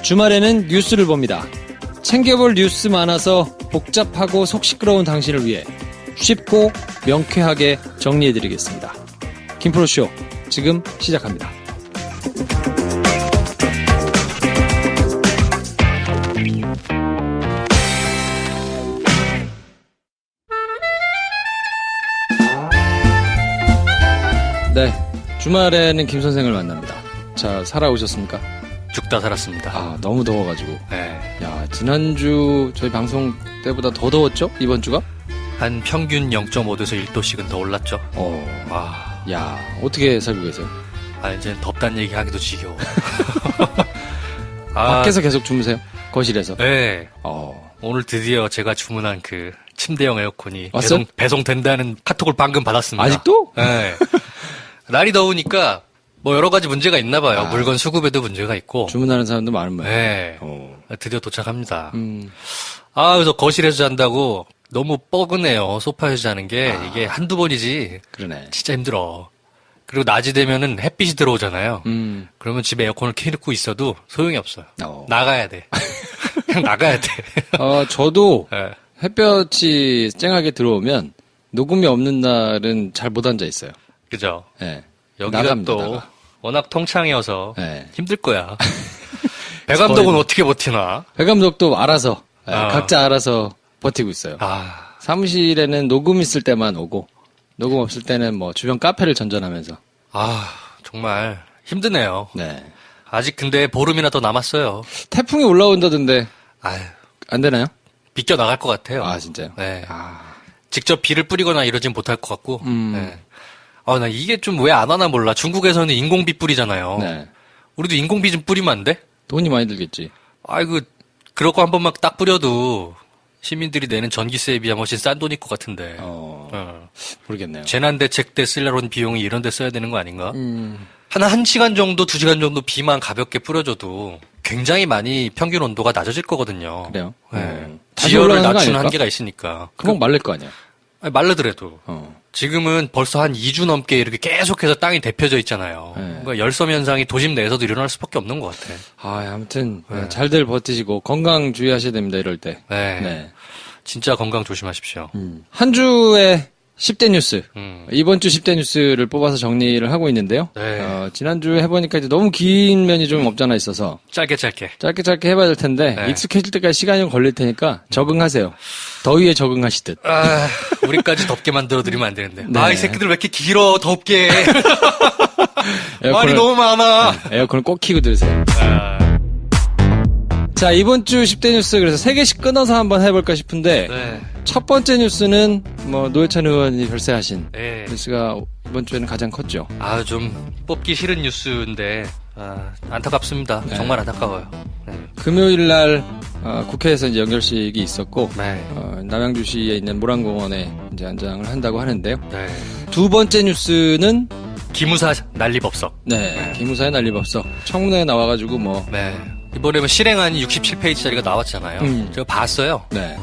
주말에는 뉴스를 봅니다. 챙겨볼 뉴스 많아서 복잡하고 속 시끄러운 당신을 위해 쉽고 명쾌하게 정리해드리겠습니다. 김프로쇼 지금 시작합니다. 네, 주말에는 김 선생을 만납니다. 자, 살아오셨습니까? 죽다 살았습니다. 아, 너무 더워가지고. 네. 야, 지난주 저희 방송 때보다 더 더웠죠? 이번 주가? 한 평균 0.5도에서 1도씩은 더 올랐죠. 야, 어떻게 살고 계세요? 이제 덥단 얘기 하기도 지겨워. 밖에서 계속 주무세요? 거실에서? 네. 오늘 드디어 제가 주문한 그 침대형 에어컨이 왔어요? 배송된다는 카톡을 방금 받았습니다. 아직도? 네. 날이 더우니까 뭐 여러 가지 문제가 있나 봐요. 물건 수급에도 문제가 있고. 주문하는 사람도 많은 모양. 네. 드디어 도착합니다. 그래서 거실에서 잔다고 너무 뻐근해요. 소파에서 자는 게 이게 한두 번이지. 그러네. 진짜 힘들어. 그리고 낮이 되면은 햇빛이 들어오잖아요. 그러면 집에 에어컨을 켜놓고 있어도 소용이 없어요. 나가야 돼. 그냥 나가야 돼. 저도 네. 햇볕이 쨍하게 들어오면 녹음이 없는 날은 잘 못 앉아 있어요. 그죠? 네. 여기가 나갑니다, 또 나가. 워낙 통창이어서 네. 힘들 거야. 배 감독은 어떻게 버티나? 배 감독도 알아서 각자 알아서 버티고 있어요. 사무실에는 녹음 있을 때만 오고 녹음 없을 때는 뭐 주변 카페를 전전하면서. 정말 힘드네요. 네. 아직 근데 보름이나 더 남았어요. 태풍이 올라온다던데 안 되나요? 비껴 나갈 것 같아요. 진짜요? 네. 직접 비를 뿌리거나 이러진 못할 것 같고. 네. 나 이게 좀 왜 안 하나 몰라. 중국에서는 인공비 뿌리잖아요. 네. 우리도 인공비 좀 뿌리면 안 돼? 돈이 많이 들겠지. 그러고 한 번만 딱 뿌려도 시민들이 내는 전기세에 비하면 훨씬 싼 돈일 것 같은데. 모르겠네요. 재난대책 때 쓰려는 비용이 이런 데 써야 되는 거 아닌가? 한 1시간 정도, 2시간 정도 비만 가볍게 뿌려줘도 굉장히 많이 평균 온도가 낮아질 거거든요. 그래요? 네. 다시 지열을 올라가는 거 낮추는 아닐까? 한계가 있으니까. 금방 말릴 거 아니야. 말르더라도. 지금은 벌써 한 2주 넘게 이렇게 계속해서 땅이 데펴져 있잖아요. 네. 그러니까 열섬 현상이 도심 내에서도 일어날 수밖에 없는 것 같아. 아무튼 잘들 버티시고 건강 주의하셔야 됩니다. 이럴 때. 네. 진짜 건강 조심하십시오. 한 주에 10대 뉴스. 이번 주 10대 뉴스를 뽑아서 정리를 하고 있는데요. 네. 지난주에 해보니까 이제 너무 긴 면이 좀 없잖아 있어서. 짧게. 짧게 해봐야 될 텐데, 네. 익숙해질 때까지 시간이 좀 걸릴 테니까 적응하세요. 더위에 적응하시듯. 우리까지 덥게 만들어드리면 안 되는데. 네. 이 새끼들 왜 이렇게 길어, 덥게. 말이 에어컨을- 너무 많아. 에어컨을 꼭 켜고 들으세요. 자, 이번 주 10대 뉴스 그래서 3개씩 끊어서 한번 해볼까 싶은데, 네. 첫 번째 뉴스는 노회찬 의원이 별세하신 네. 뉴스가 이번 주에는 가장 컸죠. 좀 뽑기 싫은 뉴스인데, 안타깝습니다. 네. 정말 안타까워요. 네. 금요일 날 국회에서 이제 연결식이 있었고 네. 남양주시에 있는 모란공원에 이제 안장을 한다고 하는데요. 네. 두 번째 뉴스는 기무사 난리법석. 기무사의 난리법석 청문회에 나와가지고 네. 이번에 실행안이 67페이지짜리가 나왔잖아요. 제가 봤어요. 네.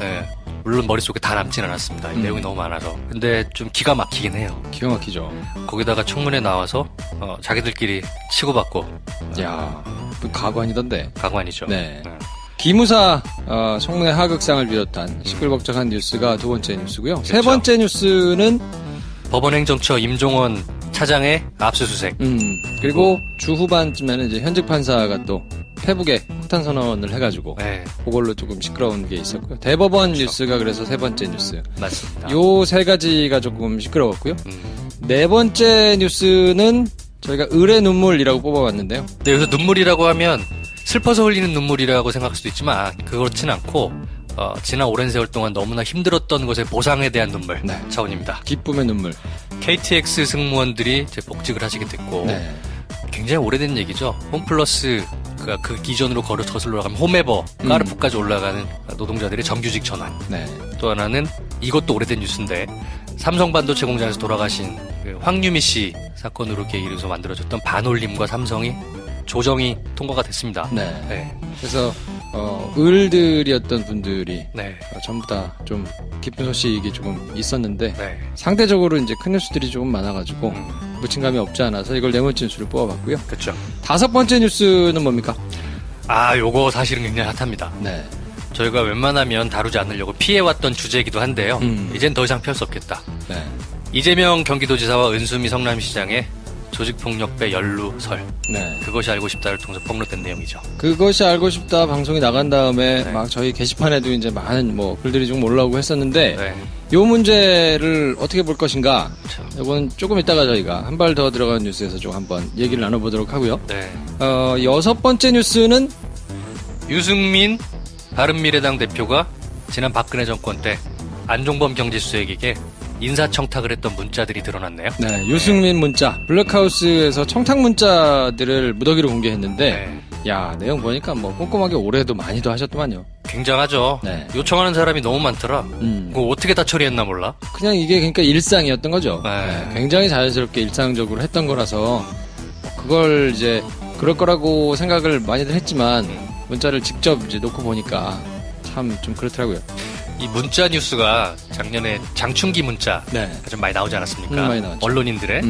물론 머릿속에 다 남진 않았습니다. 이 내용이 너무 많아서. 근데 좀 기가 막히긴 해요. 기가 막히죠. 거기다가 청문회 나와서 자기들끼리 치고받고. 야, 그 가관이던데. 가관이죠. 네. 기무사 청문회 하극상을 비롯한 시끌벅적한 뉴스가 두 번째 뉴스고요. 세 번째 뉴스는 법원행정처 임종원 차장의 압수수색. 그리고 주 후반쯤에는 이제 현직 판사가 또 페북에 폭탄 선언을 해가지고 그걸로 조금 시끄러운 게 있었고요. 대법원 뉴스가 그래서 세 번째 뉴스. 맞습니다. 요 세 가지가 조금 시끄러웠고요. 네 번째 뉴스는 저희가 을의 눈물이라고 뽑아봤는데요. 네, 여기서 눈물이라고 하면 슬퍼서 흘리는 눈물이라고 생각할 수도 있지만 그렇진 않고 지난 오랜 세월 동안 너무나 힘들었던 것의 보상에 대한 눈물 차원입니다. 기쁨의 눈물. KTX 승무원들이 이제 복직을 하시게 됐고 굉장히 오래된 얘기죠. 홈플러스 그 기존으로 거슬러 올라가면 홈에버, 까르푸까지 올라가는 노동자들의 정규직 전환. 또 하나는 이것도 오래된 뉴스인데 삼성 반도체 공장에서 돌아가신 그 황유미 씨 사건으로 계기를 해서 만들어졌던 반올림과 삼성이 조정이 통과가 됐습니다. 그래서 을들이었던 분들이 네. 전부 다 좀 기쁜 소식이 조금 있었는데 네. 상대적으로 이제 큰 뉴스들이 조금 많아가지고 무침감이 없지 않아서 이걸 네 번째 뉴스를 뽑아봤고요. 그렇죠. 다섯 번째 뉴스는 뭡니까? 요거 사실은 굉장히 핫합니다. 네. 저희가 웬만하면 다루지 않으려고 피해왔던 주제이기도 한데요. 이젠 더 이상 피할 수 없겠다. 네. 이재명 경기도지사와 은수미 성남시장의 조직폭력배 연루설. 네. 그것이 알고 싶다를 통해서 폭로된 내용이죠. 그것이 알고 싶다 방송이 나간 다음에 네. 막 저희 게시판에도 이제 많은 글들이 좀 올라오고 했었는데 네. 요 문제를 어떻게 볼 것인가? 그렇죠. 이건 조금 이따가 저희가 한 발 더 들어간 뉴스에서 좀 한번 얘기를 나눠보도록 하고요. 네. 여섯 번째 뉴스는 유승민 바른미래당 대표가 지난 박근혜 정권 때 안종범 경제수석에게 인사청탁을 했던 문자들이 드러났네요. 네, 유승민 문자, 블랙하우스에서 청탁 문자들을 무더기로 공개했는데, 네. 야, 내용 보니까 꼼꼼하게 올해도 많이도 하셨더만요. 굉장하죠. 네. 요청하는 사람이 너무 많더라. 그거 어떻게 다 처리했나 몰라. 그냥 이게 그러니까 일상이었던 거죠. 네. 네, 굉장히 자연스럽게 일상적으로 했던 거라서, 그걸 이제 그럴 거라고 생각을 많이들 했지만, 문자를 직접 이제 놓고 보니까 참 좀 그렇더라고요. 이 문자 뉴스가 작년에 장충기 문자 네. 좀 많이 나오지 않았습니까? 많이 나왔죠. 언론인들의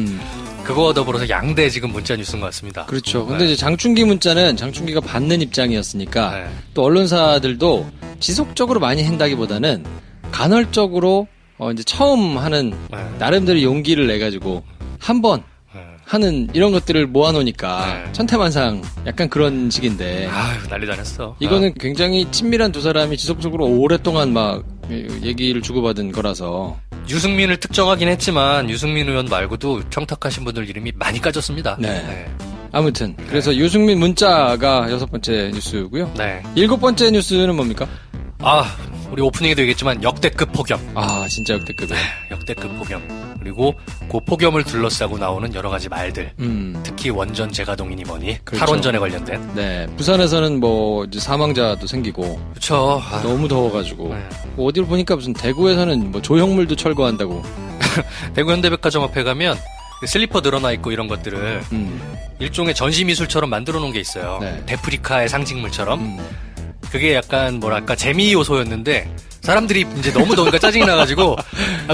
그거와 더불어서 양대 지금 문자 뉴스인 것 같습니다. 그렇죠. 근데 이제 장충기 문자는 장충기가 받는 입장이었으니까 네. 또 언론사들도 지속적으로 많이 한다기보다는 간헐적으로 이제 처음 하는 네. 나름대로 용기를 내 가지고 한번 하는 이런 것들을 모아놓으니까 네. 천태만상 약간 그런 식인데 아유 난리도 안 했어. 이거는 굉장히 친밀한 두 사람이 지속적으로 오랫동안 막 얘기를 주고받은 거라서 유승민을 특정하긴 했지만 유승민 의원 말고도 청탁하신 분들 이름이 많이 까졌습니다. 네. 아무튼 그래서 유승민 문자가 여섯 번째 뉴스고요. 네. 일곱 번째 뉴스는 뭡니까? 우리 오프닝에도 얘기했지만 역대급 폭염. 진짜 역대급이에요. 역대급 폭염. 그리고 그 폭염을 둘러싸고 나오는 여러 가지 말들. 특히 원전 재가동이니 뭐니. 그렇죠. 탈원전에 관련된. 네. 부산에서는 이제 사망자도 생기고. 그렇죠. 너무 더워가지고. 네. 어디를 보니까 무슨 대구에서는 조형물도 철거한다고. 대구 현대백화점 앞에 가면 슬리퍼 늘어나 있고 이런 것들을 일종의 전시미술처럼 만들어 놓은 게 있어요. 네. 데프리카의 상징물처럼. 그게 약간 재미 요소였는데 사람들이 이제 너무 더우니까 짜증이 나가지고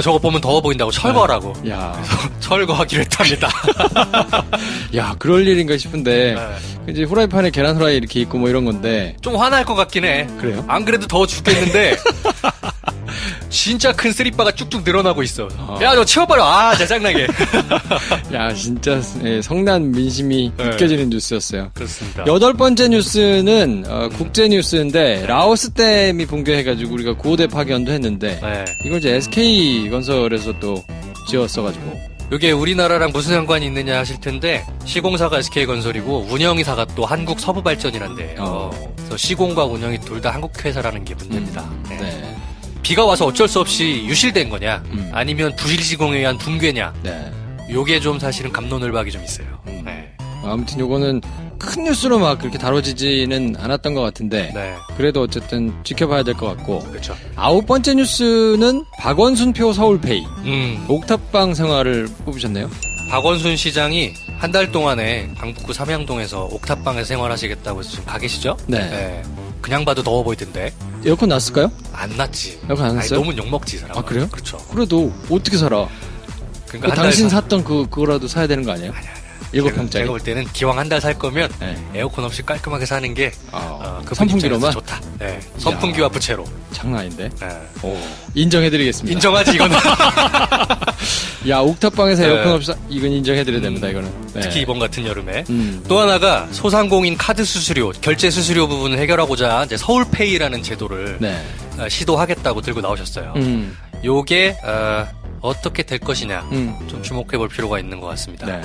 저거 보면 더워 보인다고 철거하라고. 야. 철거하기로 했답니다. 야, 그럴 일인가 싶은데 네. 이제 후라이팬에 계란 후라이 이렇게 있고 이런 건데. 좀 화날 것 같긴 해. 그래요? 안 그래도 더워 죽겠는데 진짜 큰 슬리퍼가 쭉쭉 늘어나고 있어. 야, 너 치워버려. 짜증나게. 야, 진짜 성난 민심이 네. 느껴지는 뉴스였어요. 그렇습니다. 여덟 번째 뉴스는 국제 뉴스인데 라오스 댐이 붕괴해가지고 우리가 고대 파견도 했는데 네. 이걸 이제 SK 건설에서 또 지었어가지고. 이게 우리나라랑 무슨 상관이 있느냐 하실 텐데 시공사가 SK건설이고 운영이사가 또 한국서부발전이란데요. 그래서 시공과 운영이 둘 다 한국 회사라는 게 문제입니다. 네. 네. 비가 와서 어쩔 수 없이 유실된 거냐 아니면 부실 시공에 의한 붕괴냐 네. 요게 좀 사실은 갑론을박이 좀 있어요. 네. 아무튼 요거는 큰 뉴스로 막 그렇게 다뤄지지는 않았던 것 같은데 네. 그래도 어쨌든 지켜봐야 될 것 같고. 그렇죠. 아홉 번째 뉴스는 박원순표 서울페이 옥탑방 생활을 뽑으셨네요. 박원순 시장이 한 달 동안에 강북구 삼양동에서 옥탑방에서 생활하시겠다고 해서 지금 가 계시죠? 네. 그냥 봐도 더워 보이던데 에어컨 났을까요? 안 났지. 에어컨 안 났어요? 너무 욕먹지 이 사람. 그래요? 그렇죠. 그래도 어떻게 살아? 그러니까 당신 샀던 그거라도 사야 되는 거 아니에요? 아니야. 7평짜리. 제가 볼 때는 기왕 한 달 살 거면 네. 에어컨 없이 깔끔하게 사는 게 그 선풍기로만? 좋다. 네. 선풍기와 부채로. 장난 아닌데. 네. 인정해드리겠습니다. 인정하지 이거는. 야, 옥탑방에서 네. 에어컨 없이 이건 인정해드려야 됩니다. 이거는. 네. 특히 이번 같은 여름에. 또 하나가 소상공인 카드 수수료, 결제 수수료 부분을 해결하고자 이제 서울페이라는 제도를 네. 시도하겠다고 들고 나오셨어요. 요게 어떻게 될 것이냐 좀 주목해 볼 필요가 있는 것 같습니다. 네.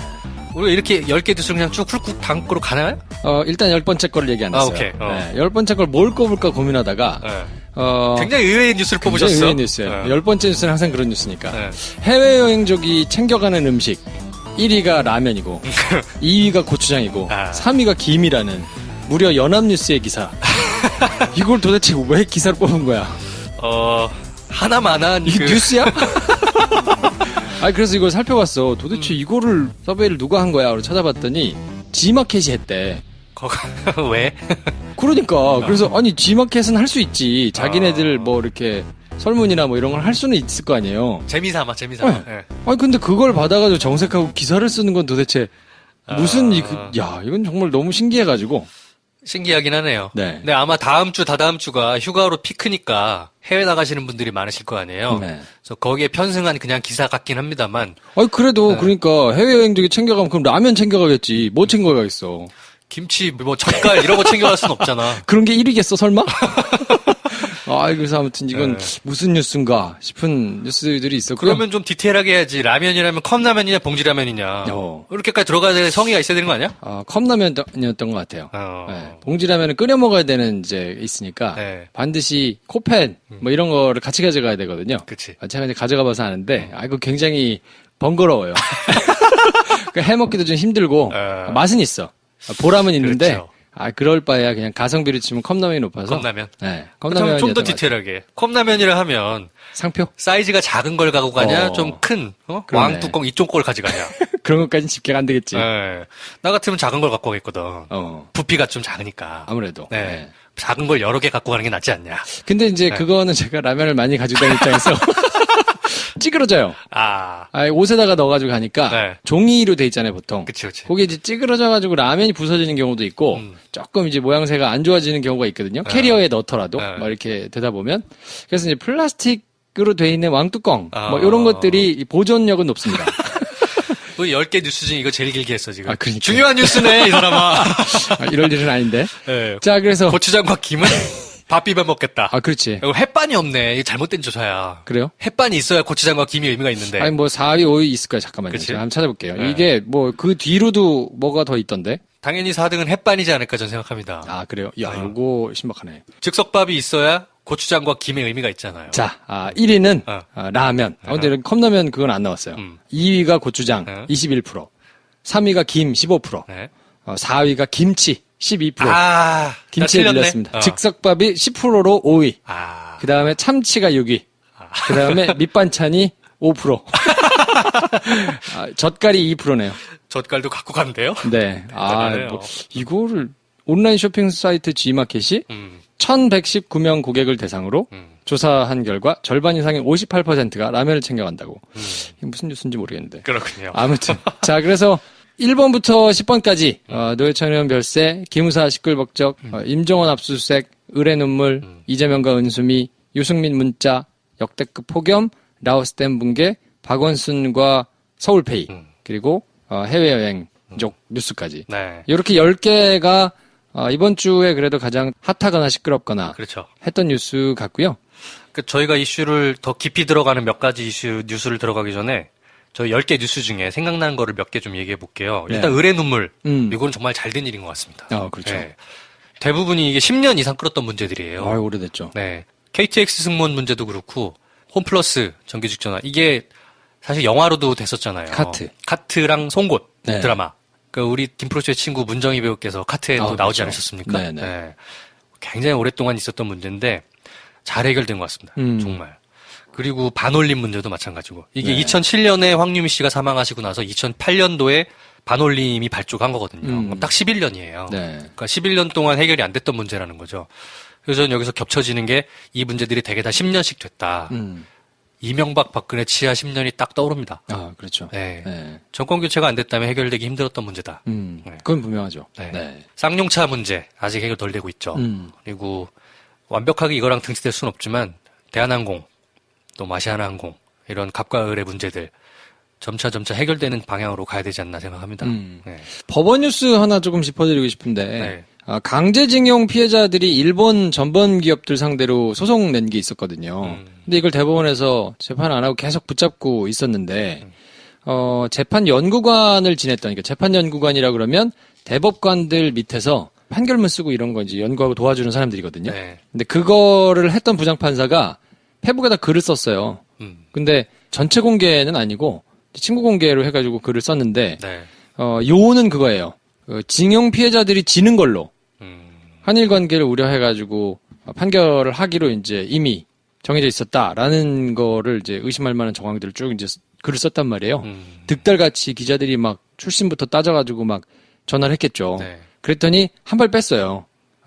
우리가 이렇게 10개 뉴스를 그냥 쭉 훑고 담고로 가나요? 일단 열 번째 거를 얘기 안 했어요. 오케이. 네, 열 번째 걸 뭘 꼽을까 고민하다가 네. 굉장히 굉장히 의외의 뉴스를 뽑으셨어. 의외의 뉴스예요. 네. 열 번째 뉴스는 항상 그런 뉴스니까. 네. 해외여행족이 챙겨가는 음식 1위가 라면이고 2위가 고추장이고 3위가 김이라는 무려 연합뉴스의 기사. 이걸 도대체 왜 기사로 뽑은 거야? 하나만한 이게 뉴스야? 그래서 이걸 살펴봤어. 도대체 이거를 서베이를 누가 한 거야? 라고 찾아봤더니 G마켓이 했대. 왜? 그러니까 그래서 아니 G마켓은 할 수 있지. 자기네들 뭐 이렇게 설문이나 뭐 이런 걸 할 수는 있을 거 아니에요. 재미삼아. 네. 네. 아니 근데 그걸 받아가지고 정색하고 기사를 쓰는 건 도대체 무슨 야 이건 정말 너무 신기해가지고. 신기하긴 하네요. 네. 근데 아마 다음 주, 다다음 주가 휴가로 피크니까 해외 나가시는 분들이 많으실 거 아니에요. 네. 그래서 거기에 편승한 그냥 기사 같긴 합니다만. 아니 그래도 네. 그러니까 해외여행 저기 챙겨가면 그럼 라면 챙겨가겠지. 뭐 챙겨가겠어. 김치, 뭐 젓갈 이런 거 챙겨갈 순 없잖아. 그런 게 1위겠어 설마? 그래서 아무튼 이건 네. 무슨 뉴스인가 싶은 뉴스들이 있었고요. 그러면 좀 디테일하게 해야지. 라면이라면 컵라면이냐 봉지라면이냐. 이렇게까지 들어가야 될 성의가 있어야 되는 거 아니야? 컵라면이었던 것 같아요. 네. 봉지라면은 끓여 먹어야 되는 이제 있으니까 네. 반드시 코펜 뭐 이런 거를 같이 가져가야 되거든요. 그치. 제가 이제 가져가봐서 아는데 이거 굉장히 번거로워요. 해먹기도 좀 힘들고 맛은 있어. 보람은 있는데 그렇죠. 그럴 바에야 그냥 가성비를 치면 컵라면이 높아서. 컵라면. 네. 컵라면 좀 더 디테일하게. 컵라면이라 하면 상표? 사이즈가 작은 걸 갖고 가냐, 좀 큰 그러네. 왕뚜껑 이쪽 걸 가져가냐. 그런 것까지는 집계가 안 되겠지. 네. 나 같으면 작은 걸 갖고 가겠거든. 부피가 좀 작으니까. 아무래도. 네. 네. 작은 걸 여러 개 갖고 가는 게 낫지 않냐. 근데 이제 그거는 제가 라면을 많이 가지고 다니는 입장에서 찌그러져요. 옷에다가 넣어가지고 가니까 네. 종이로 돼 있잖아요, 보통. 그치. 거기에 이제 찌그러져가지고 라면이 부서지는 경우도 있고 조금 이제 모양새가 안 좋아지는 경우가 있거든요. 캐리어에 넣더라도 막 이렇게 되다 보면. 그래서 이제 플라스틱으로 돼 있는 왕뚜껑 뭐 이런 것들이 보존력은 높습니다. 우리 10개 뉴스 중에 이거 제일 길게 했어, 지금. 그러니까. 중요한 뉴스네, 이 사람아. 이럴 일은 아닌데. 네. 자, 그래서. 고추장과 김은 밥 비벼 먹겠다. 그렇지. 이거 햇반이 없네. 이거 잘못된 조사야. 그래요? 햇반이 있어야 고추장과 김이 의미가 있는데. 아니, 뭐 4위, 5위 있을 거야. 잠깐만요. 그치? 제가 한번 찾아볼게요. 네. 이게 뭐 그 뒤로도 뭐가 더 있던데? 당연히 4등은 햇반이지 않을까 저는 생각합니다. 그래요? 야, 요거 신박하네. 즉석밥이 있어야 고추장과 김의 의미가 있잖아요. 자, 1위는 라면. 근데 컵라면 그건 안 나왔어요. 2위가 고추장 21%, 3위가 김 15%, 네. 4위가 김치 12%. 김치에 틀렸네. 밀렸습니다. 즉석밥이 10%로 5위. 그 다음에 참치가 6위. 그 다음에 밑반찬이 5%. 젓갈이 2%네요. 젓갈도 갖고 간대요? 네. 뭐, 이거를 온라인 쇼핑 사이트 G마켓이 1119명 고객을 대상으로 조사한 결과 절반 이상의 58%가 라면을 챙겨간다고. 이게 무슨 뉴스인지 모르겠는데. 그렇군요. 아무튼. 자, 그래서 1번부터 10번까지 노회찬 별세, 기무사 시끌벅적, 임종원 압수수색, 을의 눈물, 이재명과 은수미, 유승민 문자, 역대급 폭염, 라오스댐 붕괴, 박원순과 서울페이, 그리고 해외여행족 뉴스까지. 네. 이렇게 10개가 이번 주에 그래도 가장 핫하거나 시끄럽거나 그렇죠. 했던 뉴스 같고요. 저희가 이슈를 더 깊이 들어가는 몇 가지 뉴스를 들어가기 전에 저희 10개 뉴스 중에 생각나는 거를 몇 개 좀 얘기해 볼게요. 일단 을의 눈물. 이건 정말 잘된 일인 것 같습니다. 그렇죠. 네. 대부분이 이게 10년 이상 끌었던 문제들이에요. 오래됐죠. 네. KTX 승무원 문제도 그렇고 홈플러스 정규직 전화 이게 사실 영화로도 됐었잖아요. 카트랑 송곳 네. 드라마. 그러니까 우리 김프로쇼의 친구 문정희 배우께서 카트에도 나오지 그렇죠. 않으셨습니까? 네네. 네. 굉장히 오랫동안 있었던 문제인데 잘 해결된 것 같습니다. 정말. 그리고 반올림 문제도 마찬가지고. 이게 2007년에 황유미 씨가 사망하시고 나서 2008년도에 반올림이 발족한 거거든요. 그럼 딱 11년이에요. 네. 그러니까 11년 동안 해결이 안 됐던 문제라는 거죠. 그래서 저는 여기서 겹쳐지는 게 이 문제들이 대개 다 10년씩 됐다. 이명박 박근혜 치하 10년이 딱 떠오릅니다. 그렇죠. 네. 네. 정권 교체가 안 됐다면 해결되기 힘들었던 문제다. 네. 그건 분명하죠. 네. 네. 쌍용차 문제 아직 해결 덜 되고 있죠. 그리고 완벽하게 이거랑 등치될 수는 없지만 대한항공 또 마시아나항공 이런 갑과 을의 문제들 점차 해결되는 방향으로 가야 되지 않나 생각합니다. 네. 법원 뉴스 하나 조금 짚어드리고 싶은데 네. 강제징용 피해자들이 일본 전범 기업들 상대로 소송 낸 게 있었거든요. 근데 이걸 대법원에서 재판 안 하고 계속 붙잡고 있었는데 재판 연구관을 지냈던, 그러니까 재판 연구관이라 그러면 대법관들 밑에서 판결문 쓰고 이런 거 이제 연구하고 도와주는 사람들이거든요. 네. 근데 그거를 했던 부장판사가 페북에다 글을 썼어요. 근데 전체 공개는 아니고 친구 공개로 해가지고 글을 썼는데 네. 요는 그거예요. 징용 피해자들이 지는 걸로 한일 관계를 우려해가지고 판결을 하기로 이제 이미 정해져 있었다라는 거를 이제 의심할 만한 정황들을 쭉 이제 글을 썼단 말이에요. 득달같이 기자들이 막 출신부터 따져가지고 막 전화를 했겠죠. 네. 그랬더니 한 발 뺐어요.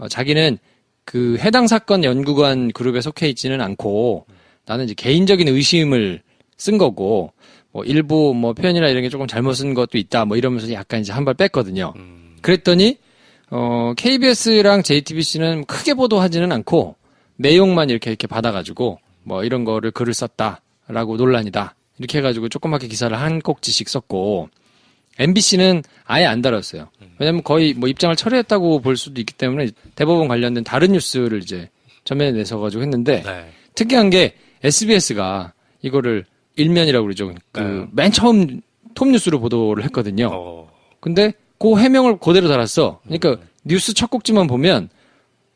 자기는 그 해당 사건 연구관 그룹에 속해 있지는 않고 나는 이제 개인적인 의심을 쓴 거고 뭐 일부 뭐 표현이나 이런 게 조금 잘못 쓴 것도 있다 뭐 이러면서 약간 이제 한 발 뺐거든요. 그랬더니 KBS랑 JTBC는 크게 보도하지는 않고 내용만 이렇게 받아가지고 뭐 이런 거를 글을 썼다라고 논란이다 이렇게 해가지고 조그맣게 기사를 한 꼭지씩 썼고 MBC는 아예 안 다뤘어요. 왜냐면 거의 뭐 입장을 철회했다고 볼 수도 있기 때문에 대법원 관련된 다른 뉴스를 이제 전면에 내서가지고 했는데 네. 특이한 게 SBS가 이거를 일면이라고 그러죠. 그 맨 처음 톱 뉴스로 보도를 했거든요. 근데 그 해명을 그대로 달았어. 그러니까 뉴스 첫 곡지만 보면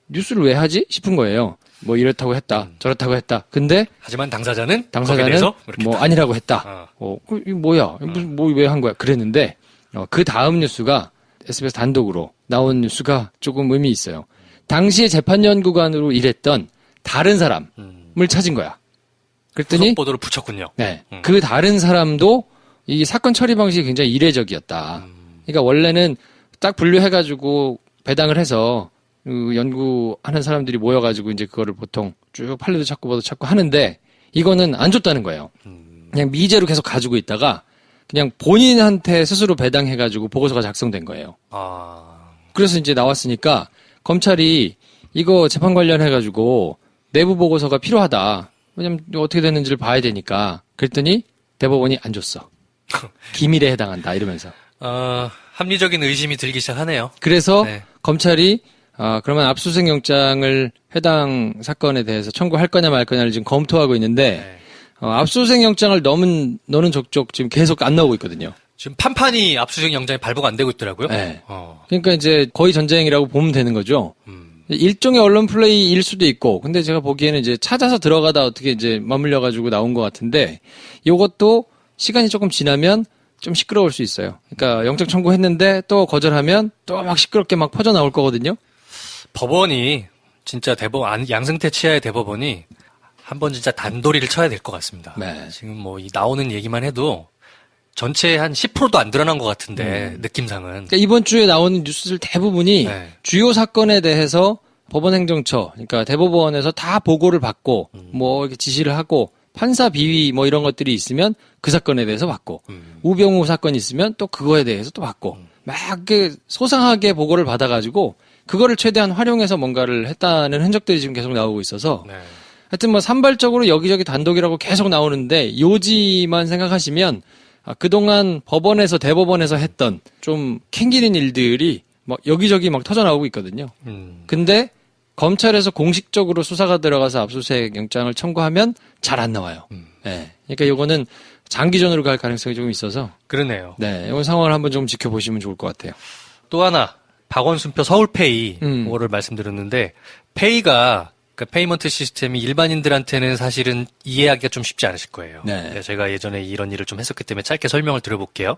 뉴스를 왜 하지 싶은 거예요. 뭐 이렇다고 했다, 저렇다고 했다. 근데 하지만 당사자는 뭐 아니라고 했다. 이거 뭐야? 무슨 뭐 왜 한 거야? 그랬는데 그 다음 뉴스가 SBS 단독으로 나온 뉴스가 조금 의미 있어요. 당시에 재판연구관으로 일했던 다른 사람을 찾은 거야. 그랬더니 후속 보도를 붙였군요. 네, 그 다른 사람도 이 사건 처리 방식이 굉장히 이례적이었다. 그러니까 원래는 딱 분류해가지고 배당을 해서 그 연구하는 사람들이 모여가지고 이제 그거를 보통 쭉 판례도 찾고 뭐도 찾고 하는데 이거는 안 줬다는 거예요. 그냥 미제로 계속 가지고 있다가 그냥 본인한테 스스로 배당해가지고 보고서가 작성된 거예요. 그래서 이제 나왔으니까 검찰이 이거 재판 관련해가지고 내부 보고서가 필요하다. 왜냐면 어떻게 됐는지를 봐야 되니까. 그랬더니 대법원이 안 줬어. 기밀에 해당한다 이러면서. 합리적인 의심이 들기 시작하네요. 그래서 네. 검찰이 그러면 압수수색 영장을 해당 사건에 대해서 청구할 거냐 말 거냐를 지금 검토하고 있는데 네. 압수수색 영장을 넣는 족족 지금 계속 안 나오고 있거든요. 지금 판판이 압수수색 영장이 발부가 안 되고 있더라고요. 네. 그러니까 이제 거의 전쟁이라고 보면 되는 거죠. 일종의 언론 플레이일 수도 있고, 근데 제가 보기에는 이제 찾아서 들어가다 어떻게 이제 맞물려가지고 나온 것 같은데, 요것도 시간이 조금 지나면 좀 시끄러울 수 있어요. 그러니까 영장 청구했는데 또 거절하면 또 막 시끄럽게 막 퍼져 나올 거거든요. 법원이 진짜 양승태 치하의 대법원이 한번 진짜 단도리를 쳐야 될 것 같습니다. 네. 지금 뭐 이 나오는 얘기만 해도 전체 한 10%도 안 드러난 것 같은데 느낌상은. 그러니까 이번 주에 나오는 뉴스들 대부분이 네. 주요 사건에 대해서 법원행정처, 그러니까 대법원에서 다 보고를 받고 뭐 이렇게 지시를 하고 판사 비위 뭐 이런 것들이 있으면 그 사건에 대해서 받고 우병우 사건이 있으면 또 그거에 대해서 또 받고 막 그 소상하게 보고를 받아가지고 그거를 최대한 활용해서 뭔가를 했다는 흔적들이 지금 계속 나오고 있어서 네. 하여튼 뭐 산발적으로 여기저기 단독이라고 계속 나오는데 요지만 생각하시면 그동안 법원에서 대법원에서 했던 좀 캥기는 일들이 막 여기저기 막 터져 나오고 있거든요. 근데 검찰에서 공식적으로 수사가 들어가서 압수수색 영장을 청구하면 잘 안 나와요. 네. 그러니까 이거는 장기전으로 갈 가능성이 조금 있어서. 그러네요. 네. 이번 상황을 한번 좀 지켜보시면 좋을 것 같아요. 또 하나 박원순표 서울페이 그거를 말씀드렸는데 페이가 그러니까 페이먼트 시스템이 일반인들한테는 사실은 이해하기가 좀 쉽지 않으실 거예요. 네. 제가 예전에 이런 일을 좀 했었기 때문에 짧게 설명을 드려볼게요.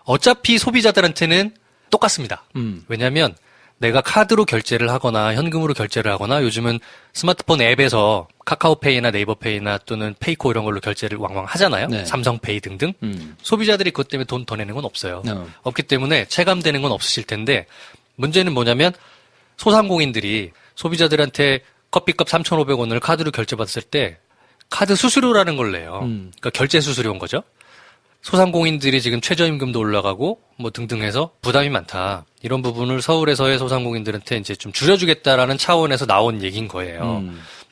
어차피 소비자들한테는 똑같습니다. 왜냐하면 내가 카드로 결제를 하거나 현금으로 결제를 하거나 요즘은 스마트폰 앱에서 카카오페이나 네이버페이나 또는 페이코 이런 걸로 결제를 왕왕 하잖아요. 네. 삼성페이 등등. 소비자들이 그것 때문에 돈 더 내는 건 없어요. 없기 때문에 체감되는 건 없으실 텐데 문제는 뭐냐면 소상공인들이 소비자들한테 커피값 3,500원을 카드로 결제받았을 때 카드 수수료라는 걸 내요. 그러니까 결제 수수료인 거죠. 소상공인들이 지금 최저임금도 올라가고 뭐 등등 해서 부담이 많다. 이런 부분을 서울에서의 소상공인들한테 이제 좀 줄여주겠다라는 차원에서 나온 얘기인 거예요.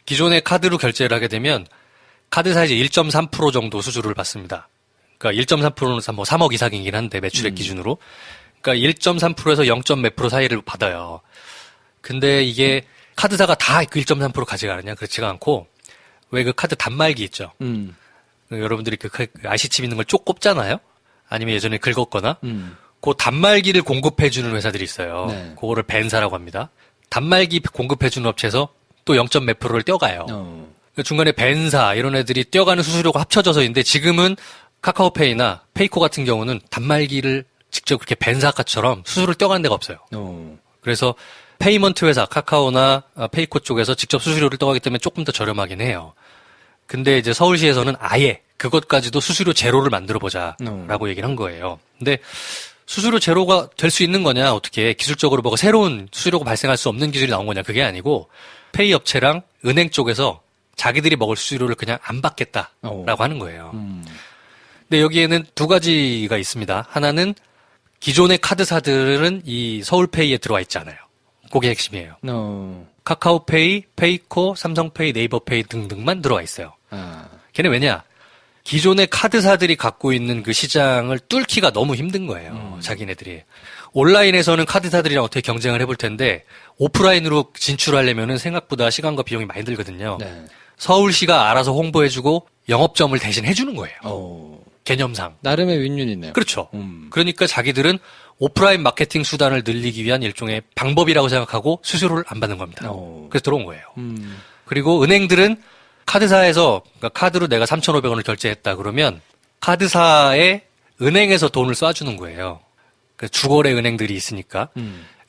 기존에 카드로 결제를 하게 되면 카드 사이즈 1.3% 정도 수수료를 받습니다. 그러니까 1.3%는 뭐 3억 이상이긴 한데 매출액 기준으로. 그러니까 1.3%에서 0. 몇 프로 사이를 받아요. 근데 이게 카드사가 다 그 1.3% 가져가느냐? 그렇지가 않고 왜 그 카드 단말기 있죠? 여러분들이 그 IC칩 있는 걸 쪽 꼽잖아요? 아니면 예전에 긁었거나 그 단말기를 공급해주는 회사들이 있어요. 네. 그거를 벤사라고 합니다. 단말기 공급해주는 업체에서 또 0. 몇 프로를 떼어가요. 중간에 벤사 이런 애들이 떼어가는 수수료가 합쳐져서인데 지금은 카카오페이나 페이코 같은 경우는 단말기를 직접 그렇게 벤사카처럼 수수료를 떼어가는 데가 없어요. 그래서 페이먼트 회사 카카오나 페이코 쪽에서 직접 수수료를 떼어가기 때문에 조금 더 저렴하긴 해요. 근데 이제 서울시에서는 아예 그것까지도 수수료 제로를 만들어보자라고 얘기를 한 거예요. 근데 수수료 제로가 될 수 있는 거냐, 어떻게 기술적으로 뭐가 새로운 수수료가 발생할 수 없는 기술이 나온 거냐, 그게 아니고 페이 업체랑 은행 쪽에서 자기들이 먹을 수수료를 그냥 안 받겠다라고 하는 거예요. 근데 여기에는 두 가지가 있습니다. 하나는 기존의 카드사들은 이 서울페이에 들어와 있지 않아요. 그게 핵심이에요. 카카오페이, 페이코, 삼성페이, 네이버페이 등등만 들어와 있어요. 걔네 왜냐? 기존의 카드사들이 갖고 있는 그 시장을 뚫기가 너무 힘든 거예요. 자기네들이. 온라인에서는 카드사들이랑 어떻게 경쟁을 해볼 텐데 오프라인으로 진출하려면은 생각보다 시간과 비용이 많이 들거든요. 네. 서울시가 알아서 홍보해주고 영업점을 대신 해주는 거예요. 개념상. 나름의 윈윈이네요. 그렇죠. 그러니까 자기들은 오프라인 마케팅 수단을 늘리기 위한 일종의 방법이라고 생각하고 수수료를 안 받는 겁니다. 그래서 들어온 거예요. 그리고 은행들은 카드사에서, 그러니까 카드로 내가 3,500원을 결제했다 그러면 카드사에 은행에서 돈을 쏴주는 거예요. 그러니까 주거래 은행들이 있으니까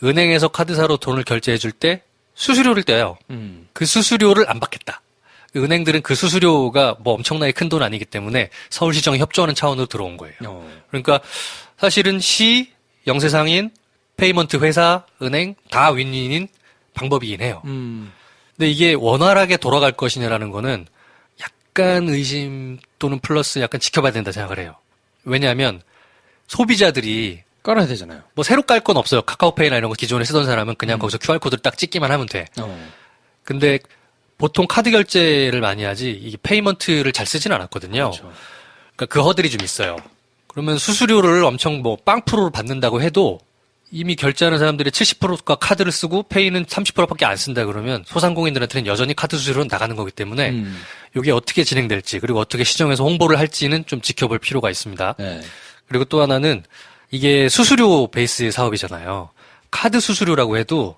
은행에서 카드사로 돈을 결제해 줄 때 수수료를 떼요. 그 수수료를 안 받겠다. 은행들은 그 수수료가 뭐 엄청나게 큰 돈 아니기 때문에 서울시정이 협조하는 차원으로 들어온 거예요. 그러니까 사실은 시, 영세상인, 페이먼트 회사, 은행 다 윈윈인 방법이긴 해요. 근데 이게 원활하게 돌아갈 것이냐라는 거는 약간 의심 또는 플러스 약간 지켜봐야 된다 생각을 해요. 왜냐하면 소비자들이 깔아야 되잖아요. 뭐 새로 깔 건 없어요. 카카오페이나 이런 거 기존에 쓰던 사람은 그냥 거기서 QR코드를 딱 찍기만 하면 돼. 근데 보통 카드 결제를 많이 하지 이게 페이먼트를 잘 쓰진 않았거든요. 그렇죠. 그러니까 그 허들이 좀 있어요. 그러면 수수료를 엄청 뭐 빵프로를 받는다고 해도 이미 결제하는 사람들이 70%가 카드를 쓰고 페이는 30%밖에 안 쓴다 그러면 소상공인들한테는 여전히 카드 수수료는 나가는 거기 때문에 이게 어떻게 진행될지 그리고 어떻게 시정해서 홍보를 할지는 좀 지켜볼 필요가 있습니다. 네. 그리고 또 하나는 이게 수수료 베이스의 사업이잖아요. 카드 수수료라고 해도